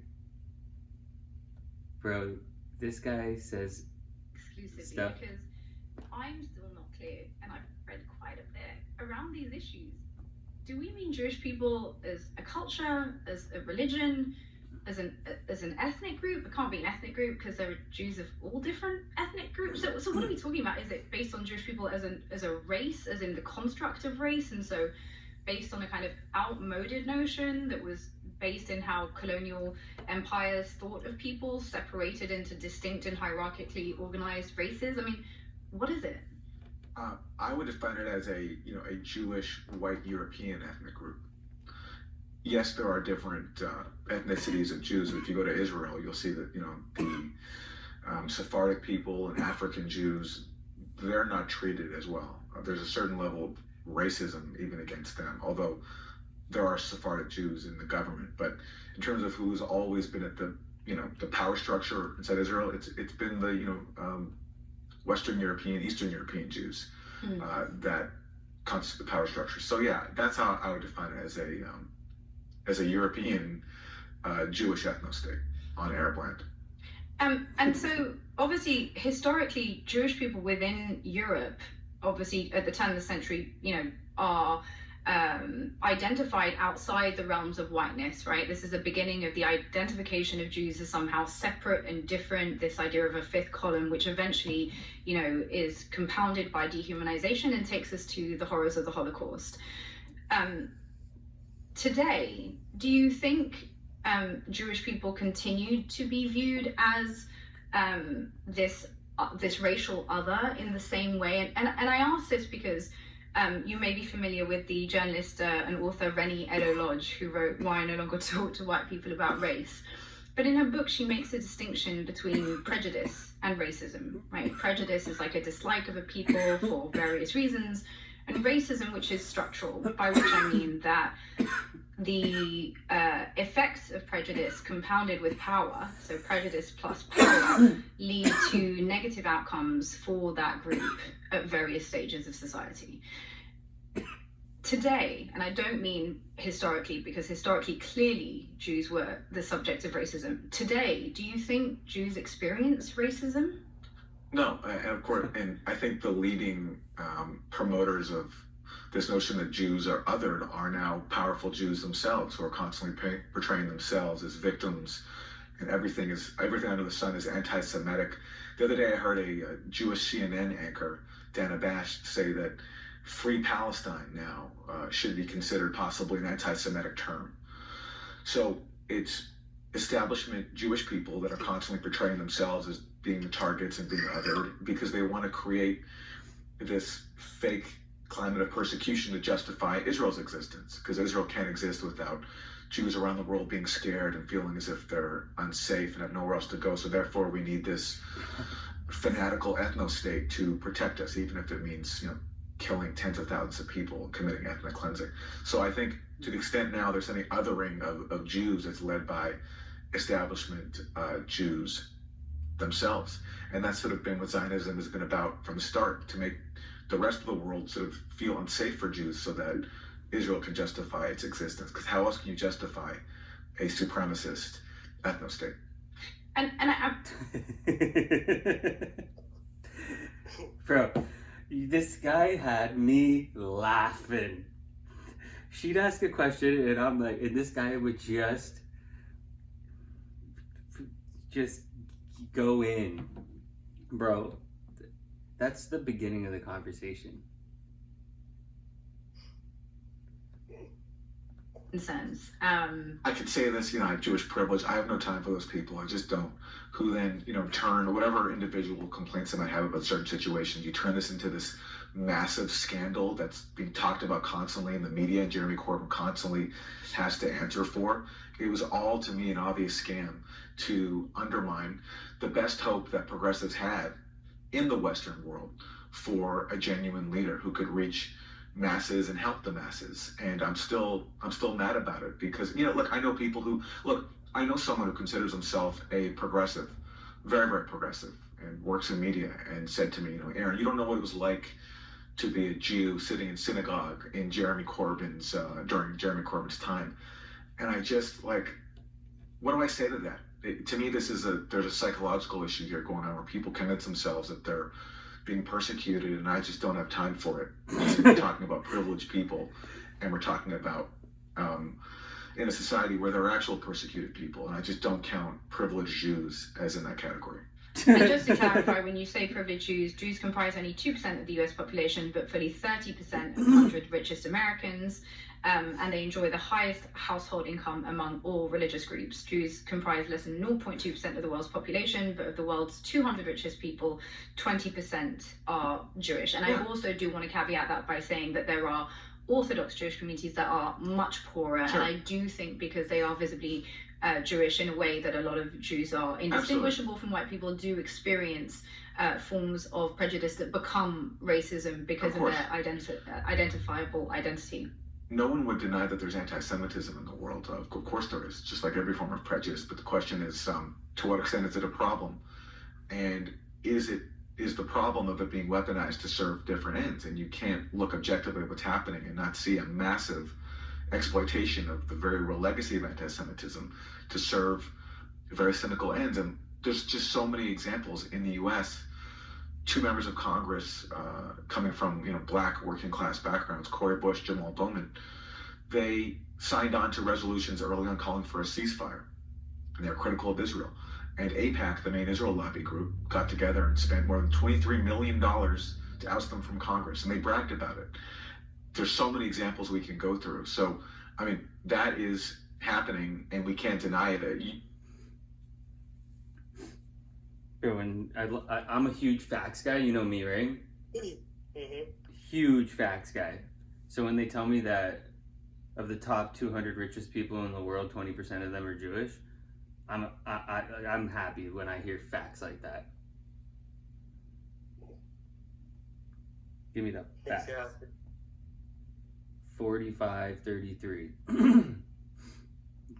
Bro, this guy says exclusively stuff. Because I'm still not clear, and I've read quite a bit around these issues. Do we mean Jewish people as a culture, as a religion, as an ethnic group? It can't be an ethnic group because there are Jews of all different ethnic groups. So what are we talking about? Is it based on Jewish people as a race, as in the construct of race, and so based on a kind of outmoded notion that was based in how colonial empires thought of people, separated into distinct and hierarchically organized races? I mean, what is it? I would define it as a Jewish white European ethnic group. Yes, there are different ethnicities of Jews. If you go to Israel, you'll see that the Sephardic people and African Jews, they're not treated as well. There's a certain level of racism even against them, although there are Sephardic Jews in the government. But in terms of who's always been at the power structure inside Israel, it's been the Western European, Eastern European Jews that constitute the power structure. So yeah, that's how I would define it, as a European Jewish ethno-state on Arab land. And so obviously historically Jewish people within Europe, obviously at the turn of the century, are identified outside the realms of whiteness, right? This is the beginning of the identification of Jews as somehow separate and different, this idea of a fifth column, which eventually, is compounded by dehumanization and takes us to the horrors of the Holocaust. Today, do you think Jewish people continue to be viewed as this racial other in the same way? And I ask this because you may be familiar with the journalist and author Rennie Edo-Lodge, who wrote Why I No Longer Talk to White People About Race. But in her book, she makes a distinction between prejudice and racism, right? Prejudice is like a dislike of a people for various reasons, and racism, which is structural, by which I mean that the effects of prejudice compounded with power, so prejudice plus power, lead to negative outcomes for that group at various stages of society. Today, and I don't mean historically, because historically clearly Jews were the subject of racism. Today, do you think Jews experience racism? No, and of course, and I think the leading promoters of this notion that Jews are othered are now powerful Jews themselves, who are constantly portraying themselves as victims, and everything under the sun is anti-Semitic. The other day I heard a Jewish CNN anchor, Dana Bash, say that Free Palestine now should be considered possibly an anti-Semitic term. So it's establishment Jewish people that are constantly portraying themselves as being the targets and being othered because they want to create this fake climate of persecution to justify Israel's existence, because Israel can't exist without Jews around the world being scared and feeling as if they're unsafe and have nowhere else to go. So therefore we need this fanatical ethno-state to protect us, even if it means killing tens of thousands of people, committing ethnic cleansing. So I think to the extent now there's any othering of Jews, it's led by establishment Jews themselves. And that's sort of been what Zionism has been about from the start, to make the rest of the world sort of feel unsafe for Jews so that Israel can justify its existence. Because how else can you justify a supremacist ethno-state? And I Bro, this guy had me laughing. She'd ask a question and I'm like, and this guy would just go in. Bro, that's the beginning of the conversation. sense. I could say this, I have Jewish privilege. I have no time for those people. I just don't. Who then, turn whatever individual complaints they might have about certain situations. You turn this into this massive scandal that's being talked about constantly in the media, and Jeremy Corbyn constantly has to answer for. It was all, to me, an obvious scam to undermine the best hope that progressives had in the Western world for a genuine leader who could reach masses and help the masses. And I'm still mad about it because, look, I know people who, I know someone who considers himself a progressive, very, very progressive, and works in media, and said to me, Aaron, you don't know what it was like to be a Jew sitting in synagogue in during Jeremy Corbyn's time. And I just, what do I say to that? To me, there's a psychological issue here going on where people convince themselves that they're being persecuted, and I just don't have time for it. We're talking about privileged people, and we're talking about in a society where there are actual persecuted people, and I just don't count privileged Jews as in that category. And just to clarify, when you say privileged Jews comprise only 2% of the US population, but fully 30% of the 100 richest Americans, and they enjoy the highest household income among all religious groups. Jews comprise less than 0.2% of the world's population, but of the world's 200 richest people, 20% are Jewish. And I also do want to caveat that by saying that there are Orthodox Jewish communities that are much poorer, Sure. and I do think because they are visibly Jewish in a way that a lot of Jews are indistinguishable from white people, do experience forms of prejudice that become racism because of their identifiable identity. No one would deny that there's anti-Semitism in the world. Of course there is, just like every form of prejudice. But the question is, to what extent is it a problem? And is the problem of it being weaponized to serve different ends? And you can't look objectively at what's happening and not see a massive exploitation of the very real legacy of anti-Semitism to serve very cynical ends. And there's just so many examples in the U.S. Two members of Congress coming from black working class backgrounds, Cori Bush, Jamal Bowman, they signed on to resolutions early on calling for a ceasefire, and they're critical of Israel. And AIPAC, the main Israel lobby group, got together and spent more than $23 million to oust them from Congress, and they bragged about it. There's so many examples we can go through. So, that is happening, and we can't deny it. And I'm a huge facts guy. You know me, right? Mm-hmm. Huge facts guy. So when they tell me that of the top 200 richest people in the world, 20% of them are Jewish, I'm happy when I hear facts like that. Give me the facts. Exactly. 45-33.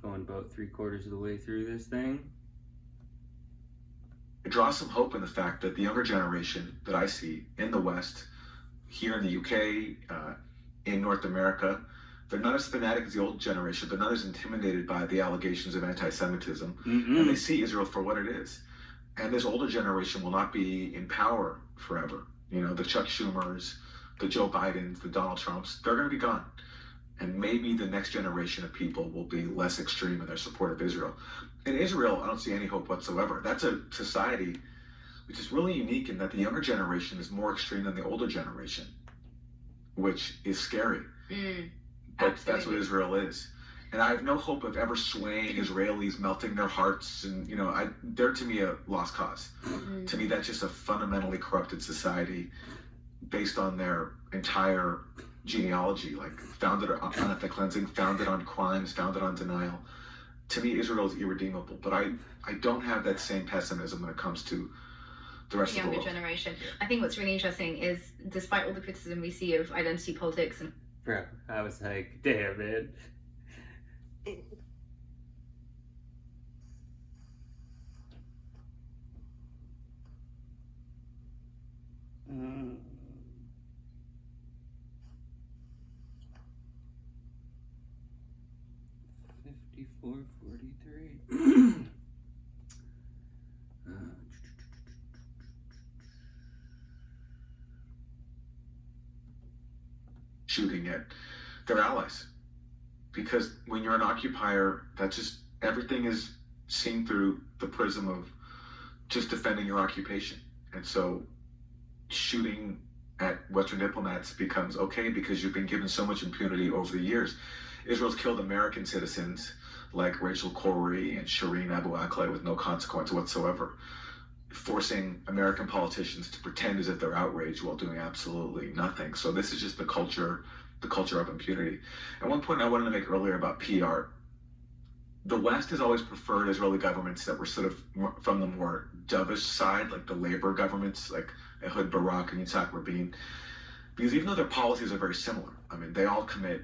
Going about 3/4 of the way through this thing. It draws some hope in the fact that the younger generation that I see in the West, here in the UK, in North America, they're not as fanatic as the old generation. They're not as intimidated by the allegations of anti-Semitism. And they see Israel for what it is. And this older generation will not be in power forever. The Chuck Schumers, the Joe Bidens, the Donald Trumps, they're going to be gone. And maybe the next generation of people will be less extreme in their support of Israel. In Israel, I don't see any hope whatsoever. That's a society which is really unique in that the younger generation is more extreme than the older generation, which is scary. But that's what Israel is. And I have no hope of ever swaying Israelis, melting their hearts. And, they're to me a lost cause. To me, that's just a fundamentally corrupted society based on their entire genealogy, founded on ethnic cleansing, founded on crimes, founded on denial. To me, Israel is irredeemable, but I don't have that same pessimism when it comes to the rest of the world. Younger generation. I think what's really interesting is, despite all the criticism we see of identity politics and... Bro, I was like, damn, man. 44, 43. Shooting at their allies. Because when you're an occupier, that's just everything is seen through the prism of just defending your occupation. And so shooting at Western diplomats becomes okay because you've been given so much impunity over the years. Israel's killed American citizens like Rachel Corrie and Shireen Abu Akleh with no consequence whatsoever, forcing American politicians to pretend as if they're outraged while doing absolutely nothing. So this is just the culture of impunity. And one point I wanted to make earlier about PR, the West has always preferred Israeli governments that were sort of from the more dovish side, like the labor governments, like Ehud Barak and Yitzhak Rabin, because even though their policies are very similar, I mean, they all commit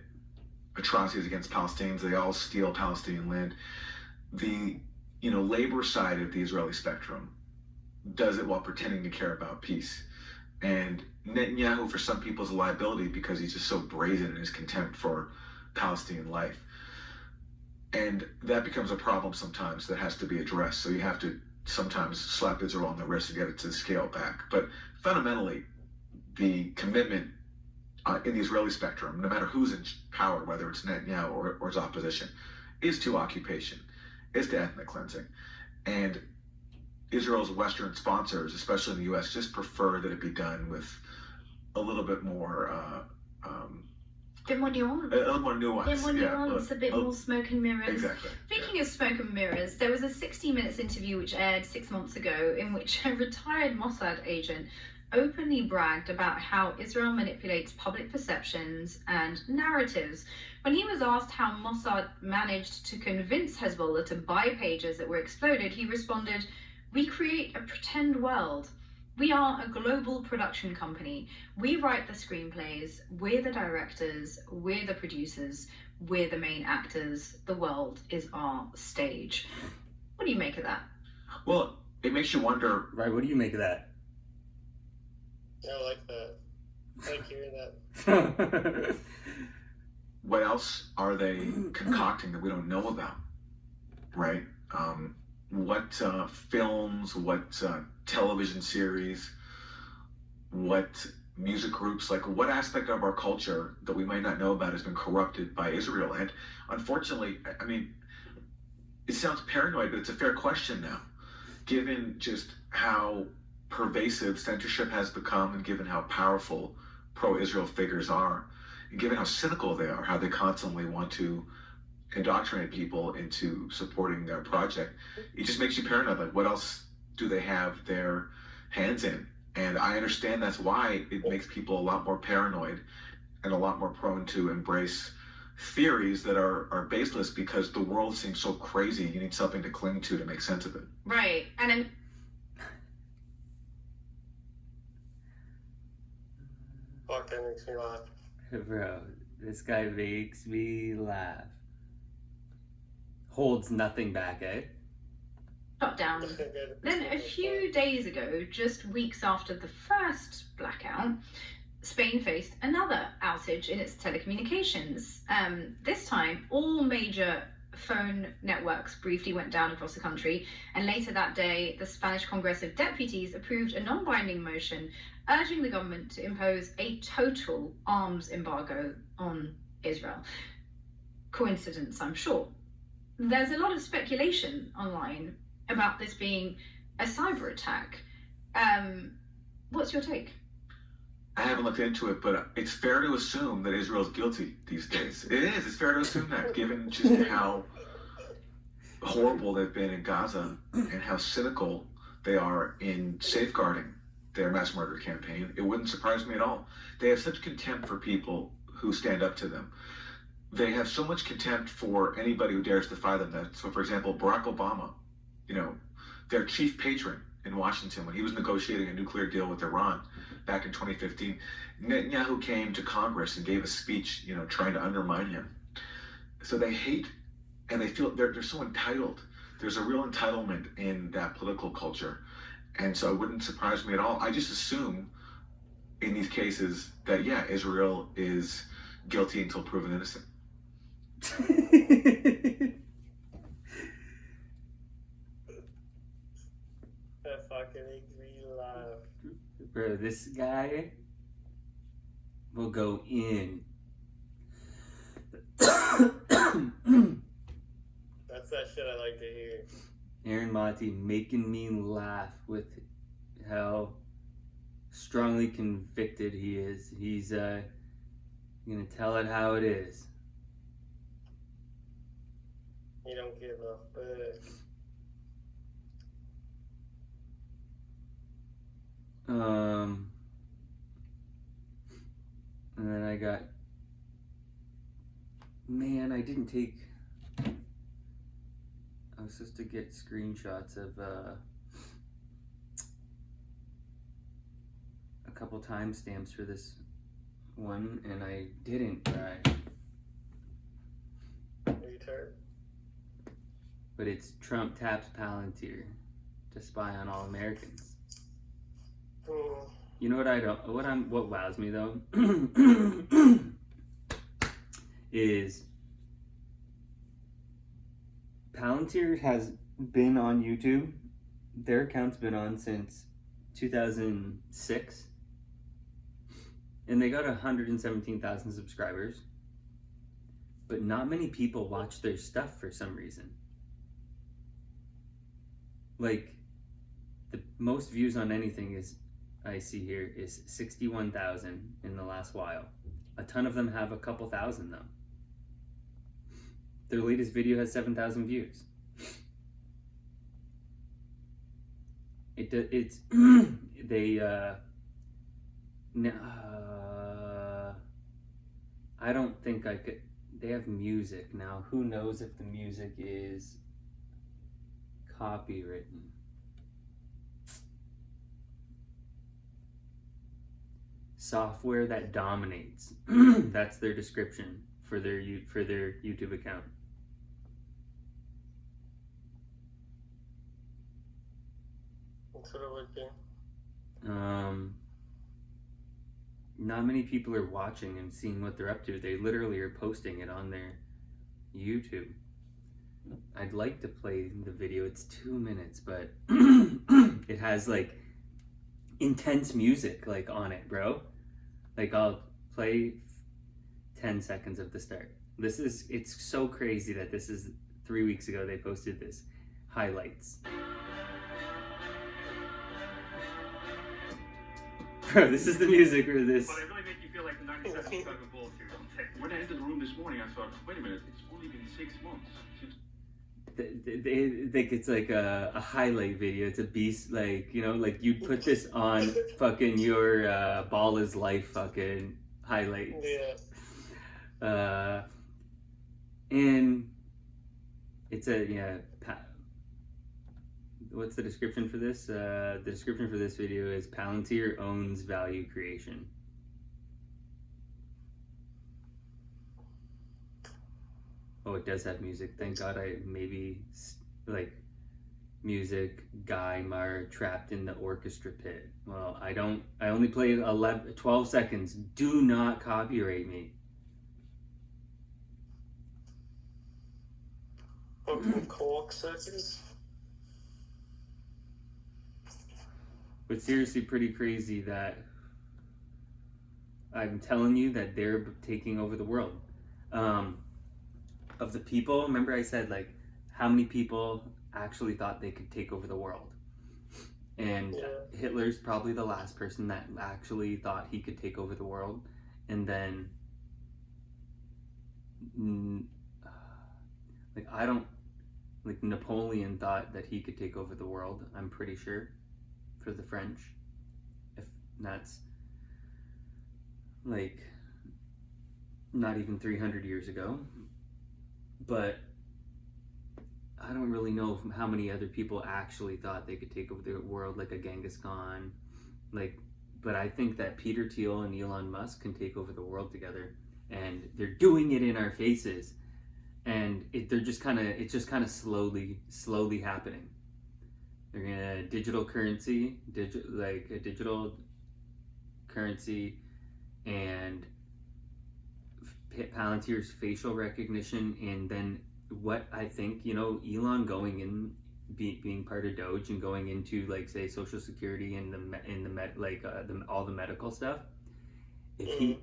atrocities against Palestinians, they all steal Palestinian land. The labor side of the Israeli spectrum does it while pretending to care about peace. And Netanyahu, for some people, is a liability because he's just so brazen in his contempt for Palestinian life. And that becomes a problem sometimes that has to be addressed. So you have to sometimes slap Israel on the wrist to get it to scale back. But fundamentally, the commitment in the Israeli spectrum, no matter who's in power, whether it's Netanyahu or his opposition, is to occupation, is to ethnic cleansing. And Israel's Western sponsors, especially in the U.S., just prefer that it be done with a little bit more bit more nuance. A little more nuance. A bit more nuance, a bit more smoke and mirrors. Exactly. Speaking of smoke and mirrors, there was a 60 Minutes interview which aired 6 months ago in which a retired Mossad agent openly bragged about how Israel manipulates public perceptions and narratives. When he was asked how Mossad managed to convince Hezbollah to buy pages that were exploded, he responded, "We create a pretend world. We are a global production company. We write the screenplays, we're the directors, we're the producers, we're the main actors. The world is our stage." What do you make of that? Well, it makes you wonder. Right, what do you make of that? I like that. I like hearing that. What else are they concocting that we don't know about? Right? What films, what television series, what music groups, like what aspect of our culture that we might not know about has been corrupted by Israel? And unfortunately, I mean, it sounds paranoid, but it's a fair question now, given just how pervasive censorship has become and given how powerful pro-Israel figures are, and given how cynical they are, how they constantly want to indoctrinate people into supporting their project. It just makes you paranoid. Like, what else do they have their hands in? And I understand that's why it makes people a lot more paranoid and a lot more prone to embrace theories that are baseless, because the world seems so crazy. You need something to cling to make sense of it. Right. And then Fuck, that makes me laugh. Bro, this guy makes me laugh. Holds nothing back, eh? shut down. Then a few days ago, just weeks after the first blackout, Spain faced another outage in its telecommunications. This time, all major phone networks briefly went down across the country, and later that day, the Spanish Congress of Deputies approved a non-binding motion urging the government to impose a total arms embargo on Israel. Coincidence, I'm sure. There's a lot of speculation online about this being a cyber attack. What's your take? I haven't looked into it, but it's fair to assume that Israel's guilty these days. It is. It's fair to assume that, given just how horrible they've been in Gaza and how cynical they are in safeguarding their mass murder campaign. It wouldn't surprise me at all. They have such contempt for people who stand up to them. They have so much contempt for anybody who dares defy them. So, for example, Barack Obama, their chief patron in Washington, when he was negotiating a nuclear deal with Iran back in 2015, Netanyahu came to Congress and gave a speech, trying to undermine him. So they hate, and they feel they're so entitled. There's a real entitlement in that political culture. And so it wouldn't surprise me at all. I just assume in these cases that, Israel is guilty until proven innocent. That fucking makes me laugh. Bro, this guy will go in. That's that shit I like to hear. Aaron Monty making me laugh with how strongly convicted he is. He's gonna tell it how it is. You don't give a fuck. And then I got, man, I didn't take, I was supposed to get screenshots of a couple timestamps for this one, and I didn't, Retard. but it's Trump taps Palantir to spy on all Americans. Hmm. You know what wows me though is Palantir has been on YouTube. Their account's been on since 2006, and they got 117,000 subscribers, but not many people watch their stuff for some reason. Like, the most views on anything I see here is 61,000 in the last while. A ton of them have a couple thousand though. Their latest video has 7,000 views. It's they I don't think I could. They have music now. Who knows if the music is copywritten? Software that dominates. That's their description for their YouTube account. That's what it would be. Not many people are watching and seeing what they're up to. They literally are posting it on their YouTube. I'd like to play the video. It's 2 minutes, but it has like intense music like on it, bro. Like, I'll play 10 seconds of the start. It's so crazy that this is 3 weeks ago they posted this. Highlights. Bro, this is the music for this. But it really make you feel like the 97 Chicago Bulls here, don't they? When I entered the room this morning, I thought, wait a minute, it's only been 6 months since... They think it's like a highlight video. It's a beast, like, you know, like you'd put this on fucking your Ball is Life fucking highlights. Yeah. And it's what's the description for this? The description for this video is Palantir owns value creation. Oh, it does have music. Thank God. I maybe like music. Guy Mar trapped in the orchestra pit. Well, I only played 12 seconds. Do not copyright me. Fucking cocksuckers. But seriously, pretty crazy that I'm telling you that they're taking over the world. Of the people, remember I said, like, how many people actually thought they could take over the world? And Hitler's probably the last person that actually thought he could take over the world. And then, Napoleon thought that he could take over the world, I'm pretty sure, for the French. If that's, like, not even 300 years ago. But I don't really know how many other people actually thought they could take over the world, like a Genghis Khan. But I think that Peter Thiel and Elon Musk can take over the world together, and they're doing it in our faces. And it's just kind of slowly happening. They're gonna digital currency, a digital currency, and Palantir's facial recognition, and then what I think, Elon going in being part of Doge and going into like say Social Security and all the medical stuff, if he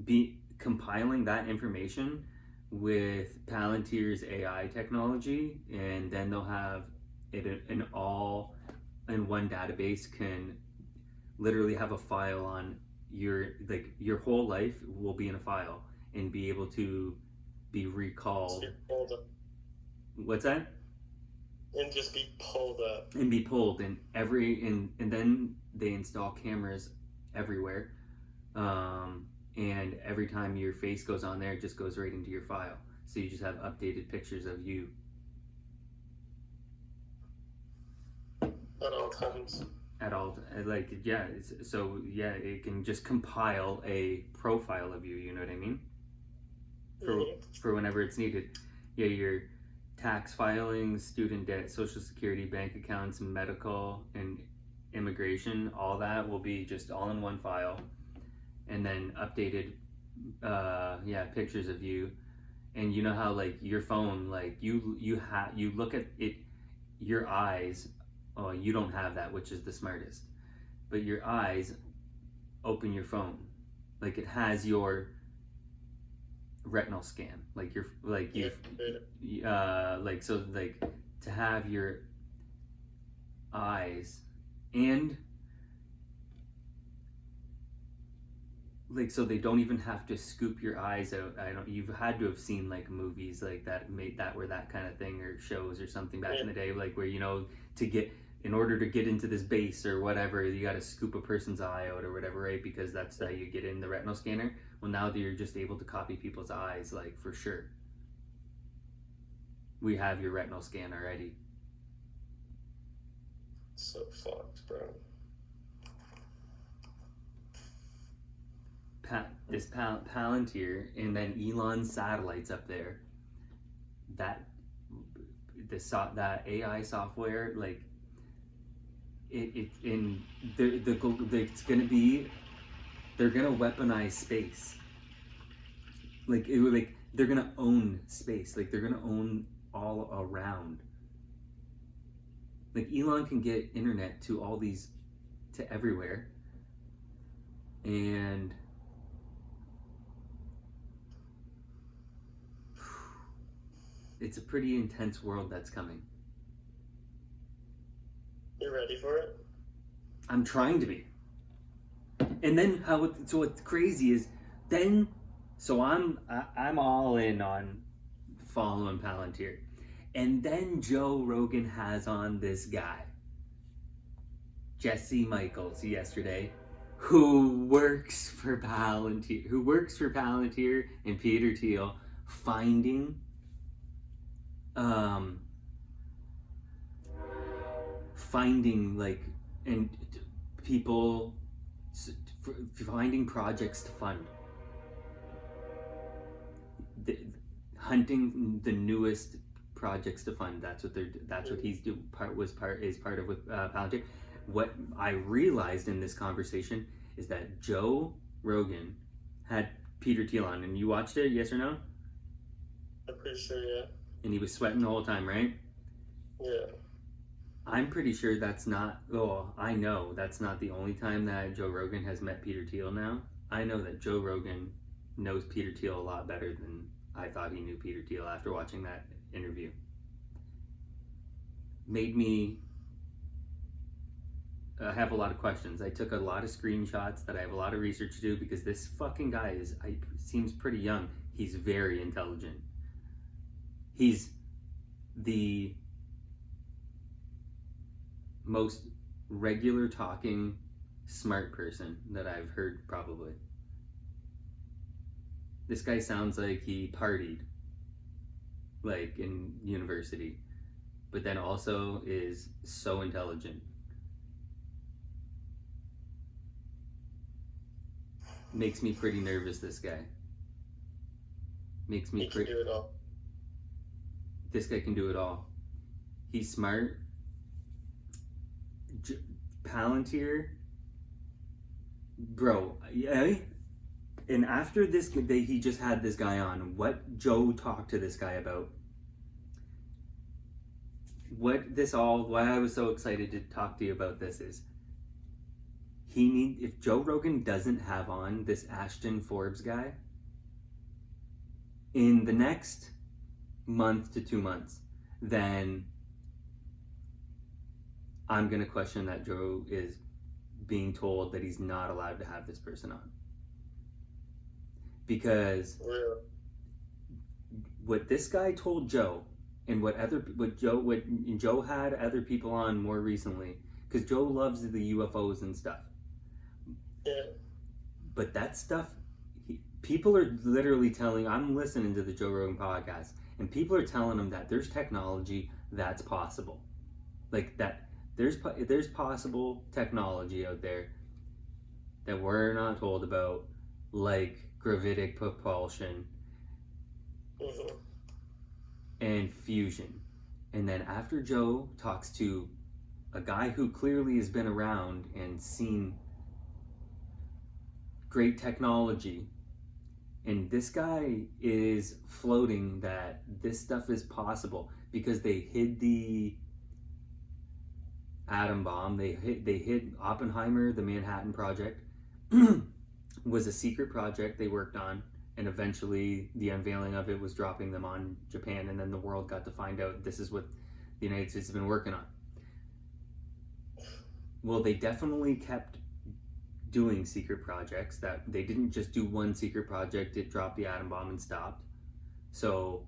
be compiling that information with Palantir's AI technology, and then they'll have it in all in one database, can literally have a file on your whole life will be in a file and be able to be recalled. What's that? And just be pulled up. And be pulled and then they install cameras everywhere. And every time your face goes on there, it just goes right into your file. So you just have updated pictures of you. At all times. At all, it can just compile a profile of you, you know what I mean? For whenever it's needed. Yeah, your tax filings, student debt, social security, bank accounts, medical, and immigration, all that will be just all in one file. And then updated pictures of you. And you know how like your phone, like you look at it, your eyes, oh, you don't have that, which is the smartest, but your eyes open your phone, like it has your retinal scan, like you're like you like, so like to have your eyes and like, so they don't even have to scoop your eyes out. You've had to have seen like movies like that made that where that kind of thing, or shows or something back in the day, like where, you know, in order to get into this base or whatever, you got to scoop a person's eye out or whatever, right? Because that's how you get in the retinal scanner. Well, now that you're just able to copy people's eyes, like for sure. We have your retinal scan already. So fucked, bro. This Palantir, and then Elon's satellites up there. That AI software, like it's gonna be. They're gonna weaponize space. They're gonna own space. Like they're gonna own all around. Like Elon can get internet to all these, to everywhere, and it's a pretty intense world that's coming. You ready for it? I'm trying to be. And then so what's crazy is then, so I'm all in on following Palantir, and then Joe Rogan has on this guy, Jesse Michaels, yesterday, who works for Palantir and Peter Thiel, finding like, and people finding projects to fund, hunting the newest projects to fund. That's what he's doing. Part of with Palantir. What I realized in this conversation is that Joe Rogan had Peter Thiel on, and you watched it, yes or no? I'm pretty sure, yeah. And he was sweating the whole time, right? Yeah. I'm pretty sure I know that's not the only time that Joe Rogan has met Peter Thiel now. I know that Joe Rogan knows Peter Thiel a lot better than I thought he knew Peter Thiel after watching that interview. Made me have a lot of questions. I took a lot of screenshots that I have a lot of research to do, because this fucking guy seems pretty young. He's very intelligent. He's the most regular talking smart person that I've heard, probably. This guy sounds like he partied like in university, but then also is so intelligent. Makes me pretty nervous, this guy. Makes me He can do it all. This guy can do it all. He's smart. Palantir, bro, yeah. And after this, he just had this guy on. What Joe talked to this guy about, why I was so excited to talk to you about this is if Joe Rogan doesn't have on this Ashton Forbes guy in the next month to 2 months, then I'm going to question that Joe is being told that he's not allowed to have this person on. Because what this guy told Joe, and what Joe had other people on more recently, because Joe loves the UFOs and stuff. Yeah. But that stuff, people are literally I'm listening to the Joe Rogan podcast, and people are telling him that there's technology that's possible. Like that, there's possible technology out there that we're not told about, like gravitic propulsion and fusion. And then after Joe talks to a guy who clearly has been around and seen great technology, and this guy is floating that this stuff is possible because they hid the atom bomb, they hid Oppenheimer, the Manhattan Project was a secret project they worked on, and eventually the unveiling of it was dropping them on Japan, and then the world got to find out this is what the United States has been working on. Well, they definitely kept doing secret projects. That they didn't just do one secret project, it dropped the atom bomb and stopped. So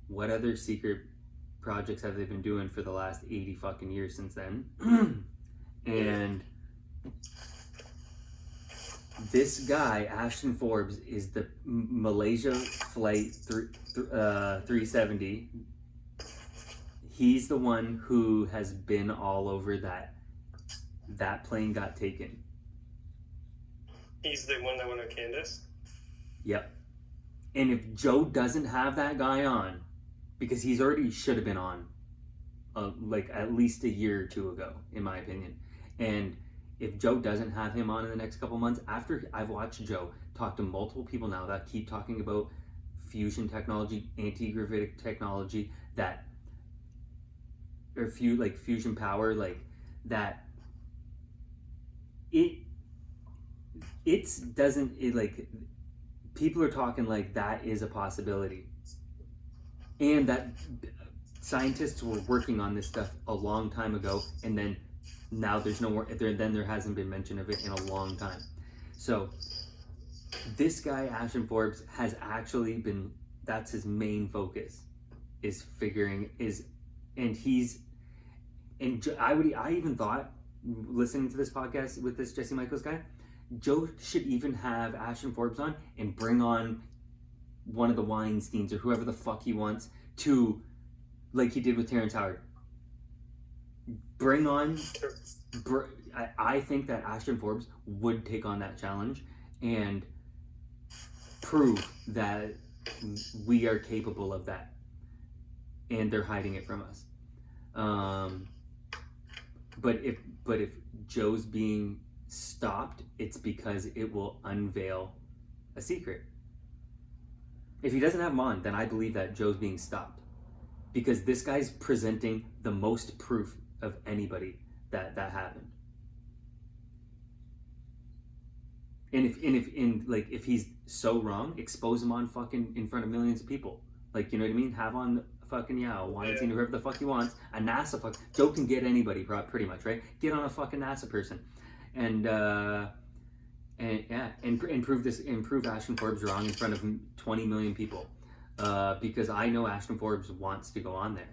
what other secret projects have they been doing for the last 80 fucking years since then? And this guy, Ashton Forbes, is the Malaysia Flight 370. He's the one who has been all over that plane got taken. He's the one that went on Candace? Yep. And if Joe doesn't have that guy on, because he's already should have been on like at least a year or two ago, in my opinion. And if Joe doesn't have him on in the next couple months, after I've watched Joe talk to multiple people now that keep talking about fusion technology, anti-gravitic technology, or fusion power, like that, people are talking like that is a possibility. And that scientists were working on this stuff a long time ago, and then now there's no more. Then there hasn't been mention of it in a long time. So this guy Ashton Forbes has actually been. That's his main focus, is figuring is, and he's, and I even thought, listening to this podcast with this Jesse Michaels guy, Joe should even have Ashton Forbes on and bring on one of the Weinsteins or whoever the fuck he wants to, like he did with Terrence Howard. Bring on, I think that Ashton Forbes would take on that challenge and prove that we are capable of that, and they're hiding it from us. But if Joe's being stopped, it's because it will unveil a secret. If he doesn't have him on, then I believe that Joe's being stopped, because this guy's presenting the most proof of anybody that happened. And if he's so wrong, expose him on fucking in front of millions of people. Like, you know what I mean? Have on fucking Weinstein, whoever the fuck he wants, a NASA fuck. Joe can get anybody pretty much, right? Get on a fucking NASA person, and prove Ashton Forbes wrong in front of 20 million people, because I know Ashton Forbes wants to go on there.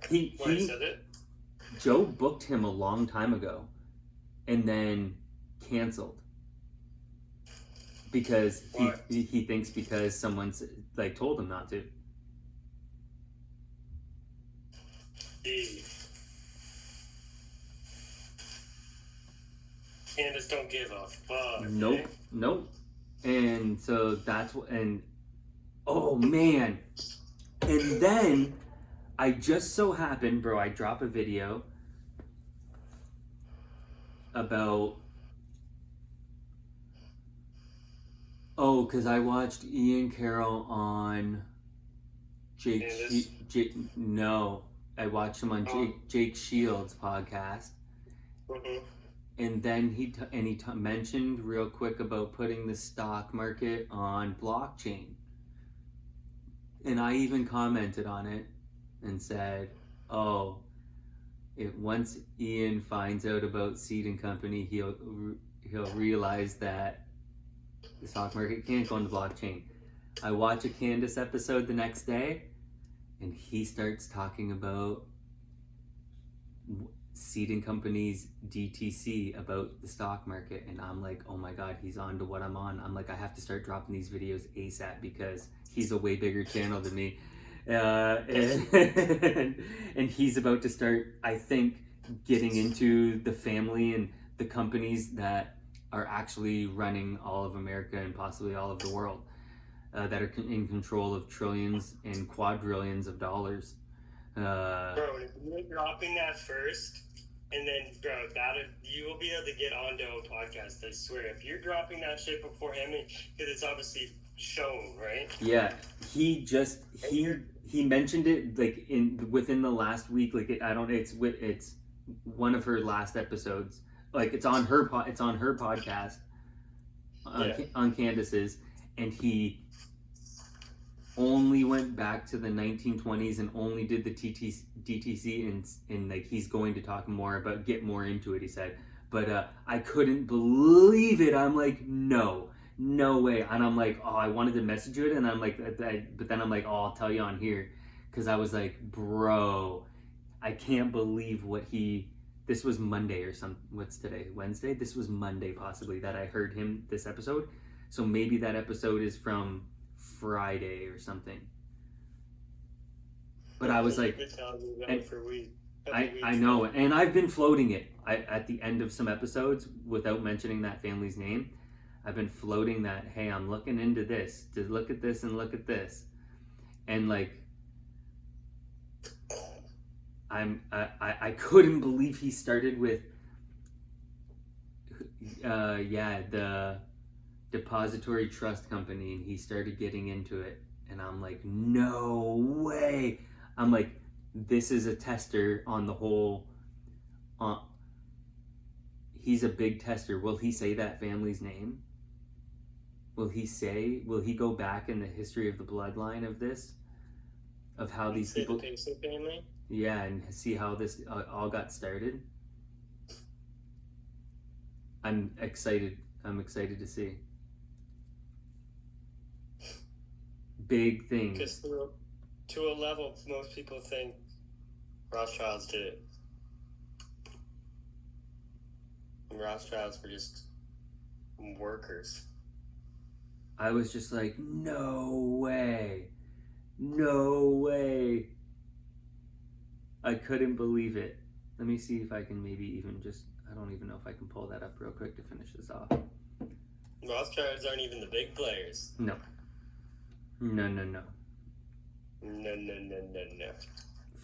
He said it? Joe booked him a long time ago, and then canceled because he thinks because someone's like told him not to. Candace don't give a fuck. Nope. And so that's what. And oh man, and then I just so happened, bro, I drop a video about, because I watched Ian Carroll on No, I watched him on Jake Shields' podcast, and then he mentioned real quick about putting the stock market on blockchain, and I even commented on it and said, "Oh, if once Ian finds out about Seed and Company, he'll realize that the stock market can't go on the blockchain." I watch a Candace episode the next day, and he starts talking about Seed and Company's DTC about the stock market, and I'm like, oh my god, he's on to what I'm on. I'm like, I have to start dropping these videos ASAP because he's a way bigger channel than me. And he's about to start, I think, getting into the family and the companies that are actually running all of America and possibly all of the world, that are in control of trillions and quadrillions of dollars. Bro, if you're dropping that first, and then, bro, you will be able to get onto a podcast, I swear. If you're dropping that shit before him, because it's obviously shown, right? Yeah, he mentioned it like within the last week. Like it's one of her last episodes. Like it's on her podcast on Candace's, and he only went back to the 1920s and only did the DTC, and like he's going to talk more about, get more into it, he said. But I couldn't believe it. I'm like, no way. And I'm like, oh, I wanted to message you it, and I'm like, but then I'm like, oh, I'll tell you on here, because I was like, bro, I can't believe this was Monday or something. What's today? Wednesday? This was Monday possibly that I heard him this episode. So maybe that episode is from Friday or something. But I was like, I know, and I've been floating it. At the end of some episodes, without mentioning that family's name, I've been floating that, hey, I'm looking into this, to look at this and look at this, and like, I couldn't believe he started with, the depository trust company, and he started getting into it, and I'm like, no way. I'm like, this is a tester on the whole. He's a big tester. Will he say that family's name? Will he go back in the history of the bloodline of this, of how these people, the Payson family? Yeah, and see how this all got started. I'm excited to see. Big things. Because to a level, most people think Rothschilds did it. And Rothschilds were just workers. I was just like, no way. I couldn't believe it. Let me see if I can maybe even just, I don't even know if I can pull that up real quick to finish this off. Rothschilds aren't even the big players. No.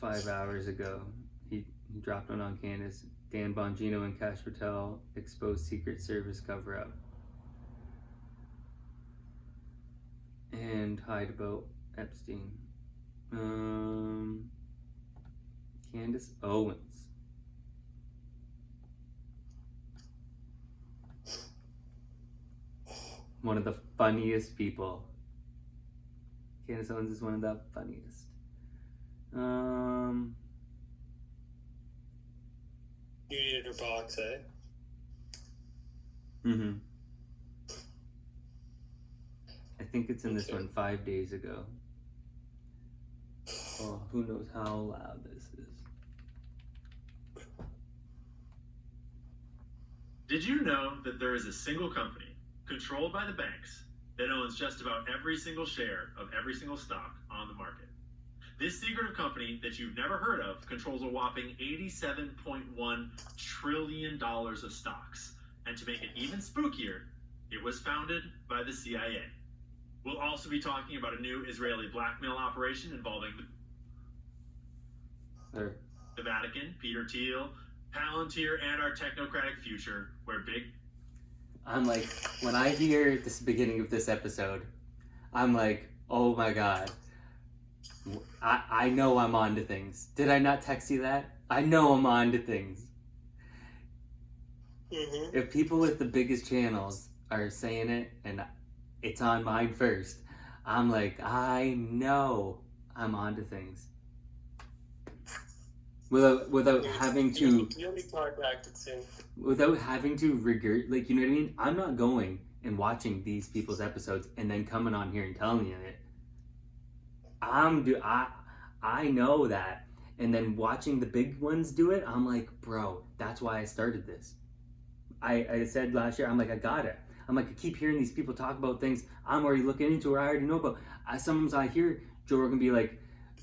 5 hours ago, he dropped one on Candace. Dan Bongino and Cash Patel exposed Secret Service cover-up. And Hyde about Epstein. Candace Owens. One of the funniest people. Candace Owens is one of the funniest. You needed her box, eh? Mm-hmm. I think it's in this one 5 days ago. Oh, who knows how loud this is. Did you know that there is a single company controlled by the banks that owns just about every single share of every single stock on the market? This secretive company that you've never heard of controls a whopping $87.1 trillion of stocks. And to make it even spookier, it was founded by the CIA. We'll also be talking about a new Israeli blackmail operation involving the Vatican, Peter Thiel, Palantir, and our technocratic future, where big... I'm like, when I hear this beginning of this episode, I'm like, oh my god. I know I'm on to things. Did I not text you that? I know I'm on to things. Mm-hmm. If people with the biggest channels are saying it and it's on mine first, I'm like, I know I'm on to things. Without having to... You'll be contacted soon. Without having to like, you know what I mean? I'm not going and watching these people's episodes and then coming on here and telling you it. I know that. And then watching the big ones do it, I'm like, bro, that's why I started this. I said last year, I'm like, I got it. I'm like, I keep hearing these people talk about things I'm already looking into or I already know about. Sometimes I hear Joe Rogan be like,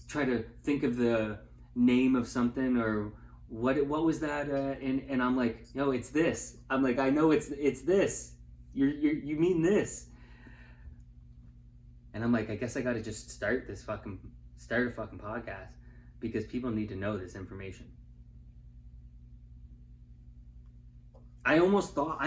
try to think of the name of something or what was that? And I'm like, no, it's this. I'm like, I know it's this. You mean this? And I'm like, I guess I got to just start a fucking podcast because people need to know this information. I almost thought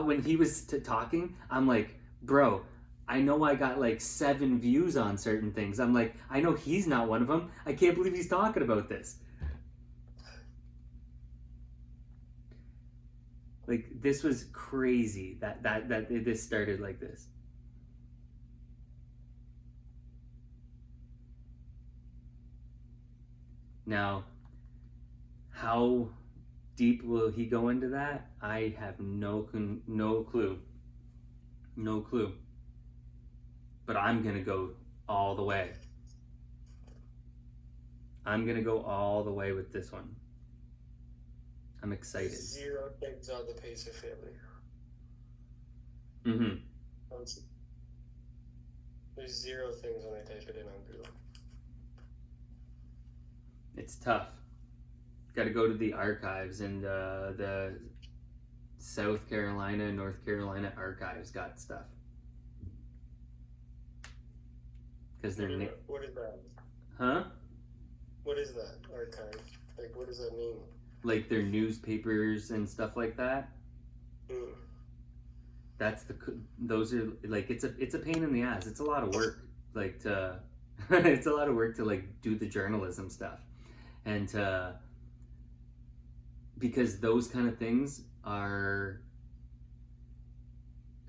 when he was talking, I'm like, bro, I know I got like 7 views on certain things. I'm like, I know he's not one of them. I can't believe he's talking about this. Like, this was crazy that this started like this. Now, how deep will he go into that? I have no clue. No clue. But I'm going to go all the way. I'm going to go all the way with this one. I'm excited. 0 things on the Pacer family. Mm-hmm. There's 0 things when I type it in on Google. It's tough. Got to go to the archives, and the South Carolina, North Carolina archives got stuff. Because they're... What is that? Huh? What is that archive? Like, what does that mean? Like their newspapers and stuff like that. Mm. Those are like, it's a pain in the ass. It's a lot of work. Like it's a lot of work to like do the journalism stuff, and because those kind of things are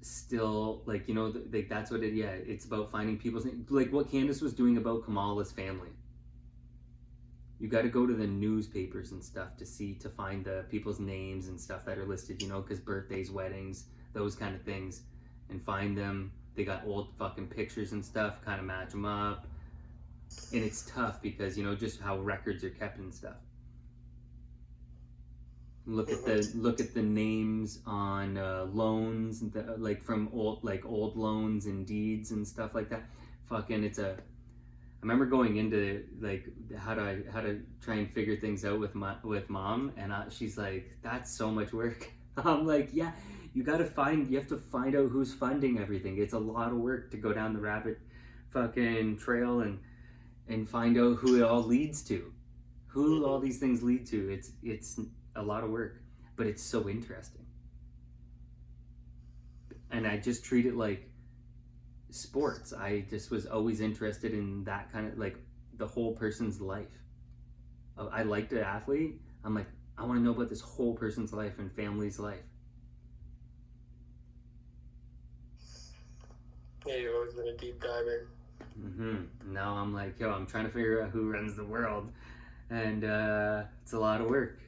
still like, you know, like that's what it's about, finding people's, like what Candace was doing about Kamala's family. You got to go to the newspapers and stuff to find the people's names and stuff that are listed, you know, because birthdays, weddings, those kind of things, and find them. They got old fucking pictures and stuff, kind of match them up, and it's tough because, you know, just how records are kept and stuff. Look at the names on loans, like from old loans and deeds and stuff like that. Fucking, I remember going into like how to try and figure things out with mom, and she's like, that's so much work. I'm like, yeah, you have to find out who's funding everything. It's a lot of work to go down the rabbit fucking trail and find out who it all leads to, who all these things lead to. It's a lot of work, but it's so interesting. And I just treat it like sports. I just was always interested in that kind of, like, the whole person's life. I liked an athlete. I'm like, I want to know about this whole person's life and family's life. Yeah, you've always been a deep diver. Mm-hmm. Now I'm like, yo, I'm trying to figure out who runs the world, and it's a lot of work.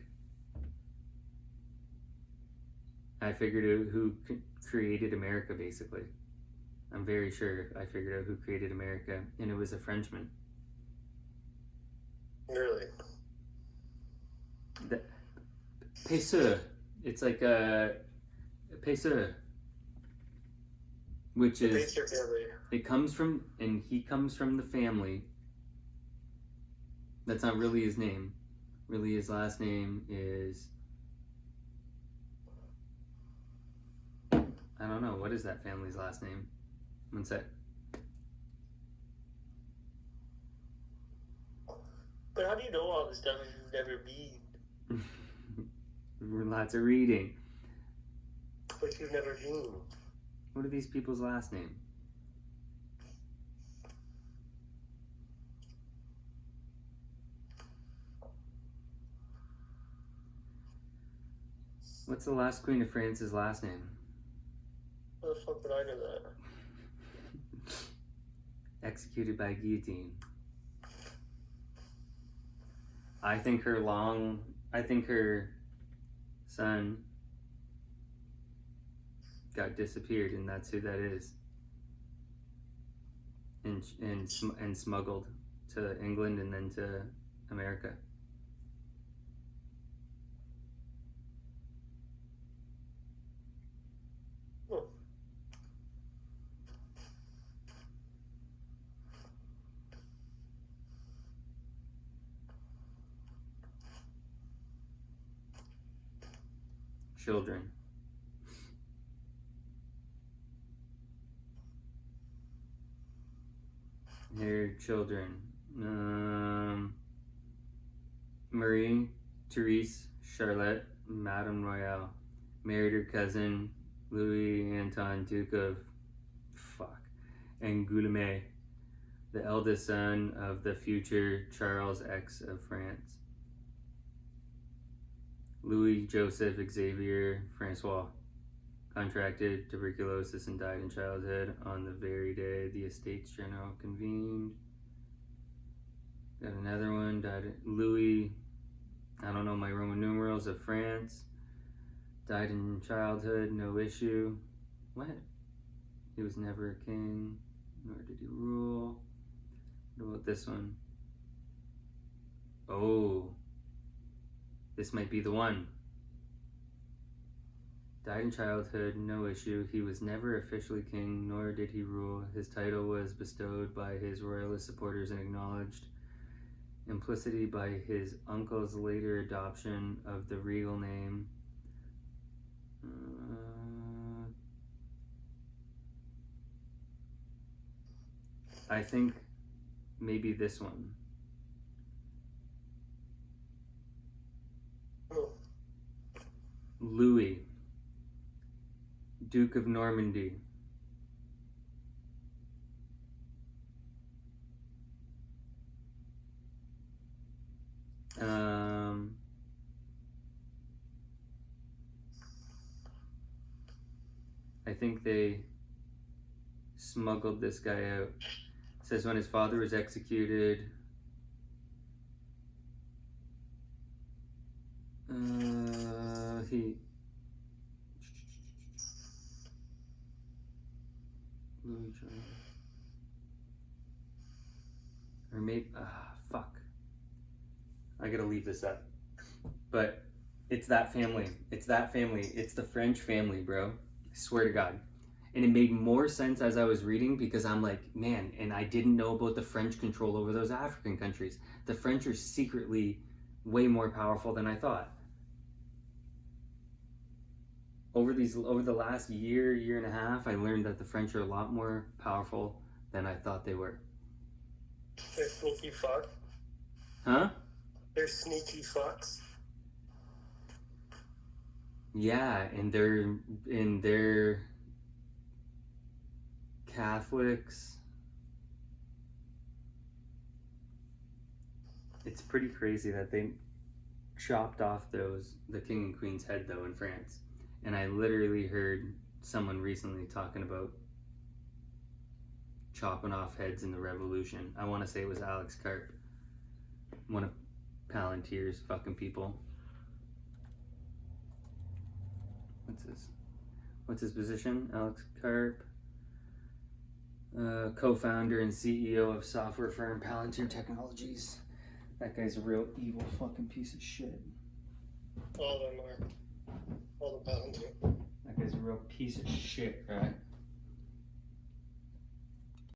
I figured out who created America, basically. I'm very sure I figured out who created America, and it was a Frenchman. Really? Pacer. It's like a Pacer, which is, it comes from, and he comes from the family. That's not really his name. Really, his last name is, I don't know. What is that family's last name? One sec. But how do you know all this stuff if you've never been? Lots of reading. But you've never been. What are these people's last name? What's the last Queen of France's last name? How the fuck would I know that? Executed by guillotine. I think her son got disappeared, and that's who that is. And smuggled to England and then to America. Children. Here, children. Marie Therese Charlotte, Madame Royale, married her cousin Louis Anton, Duke of Angoulême, the eldest son of the future Charles X of France. Louis Joseph Xavier Francois contracted tuberculosis and died in childhood on the very day the Estates General convened. Got another one, died Louis, I don't know my Roman numerals, of France. Died in childhood, no issue. What? He was never a king, nor did he rule. What about this one? Oh, this might be the one. Died in childhood, no issue. He was never officially king, nor did he rule. His title was bestowed by his royalist supporters and acknowledged implicitly by his uncle's later adoption of the regal name. I think maybe this one. Louis, Duke of Normandy. I think they smuggled this guy out. It says when his father was executed, or maybe, fuck. I gotta leave this up. But it's that family. It's that family. It's the French family, bro. I swear to God. And it made more sense as I was reading because I'm like, man, and I didn't know about the French control over those African countries. The French are secretly way more powerful than I thought. Over the last year and a half, I learned that the French are a lot more powerful than I thought they were. They're sneaky fuck. Huh? They're sneaky fucks. Yeah, and they're Catholics. It's pretty crazy that they chopped off the king and queen's head though in France. And I literally heard someone recently talking about chopping off heads in the revolution. I want to say it was Alex Karp, one of Palantir's fucking people. What's his position? Alex Karp, co-founder and CEO of software firm Palantir Technologies. That guy's a real evil fucking piece of shit. All of them are. All the Palantir. That guy's a real piece of shit, right?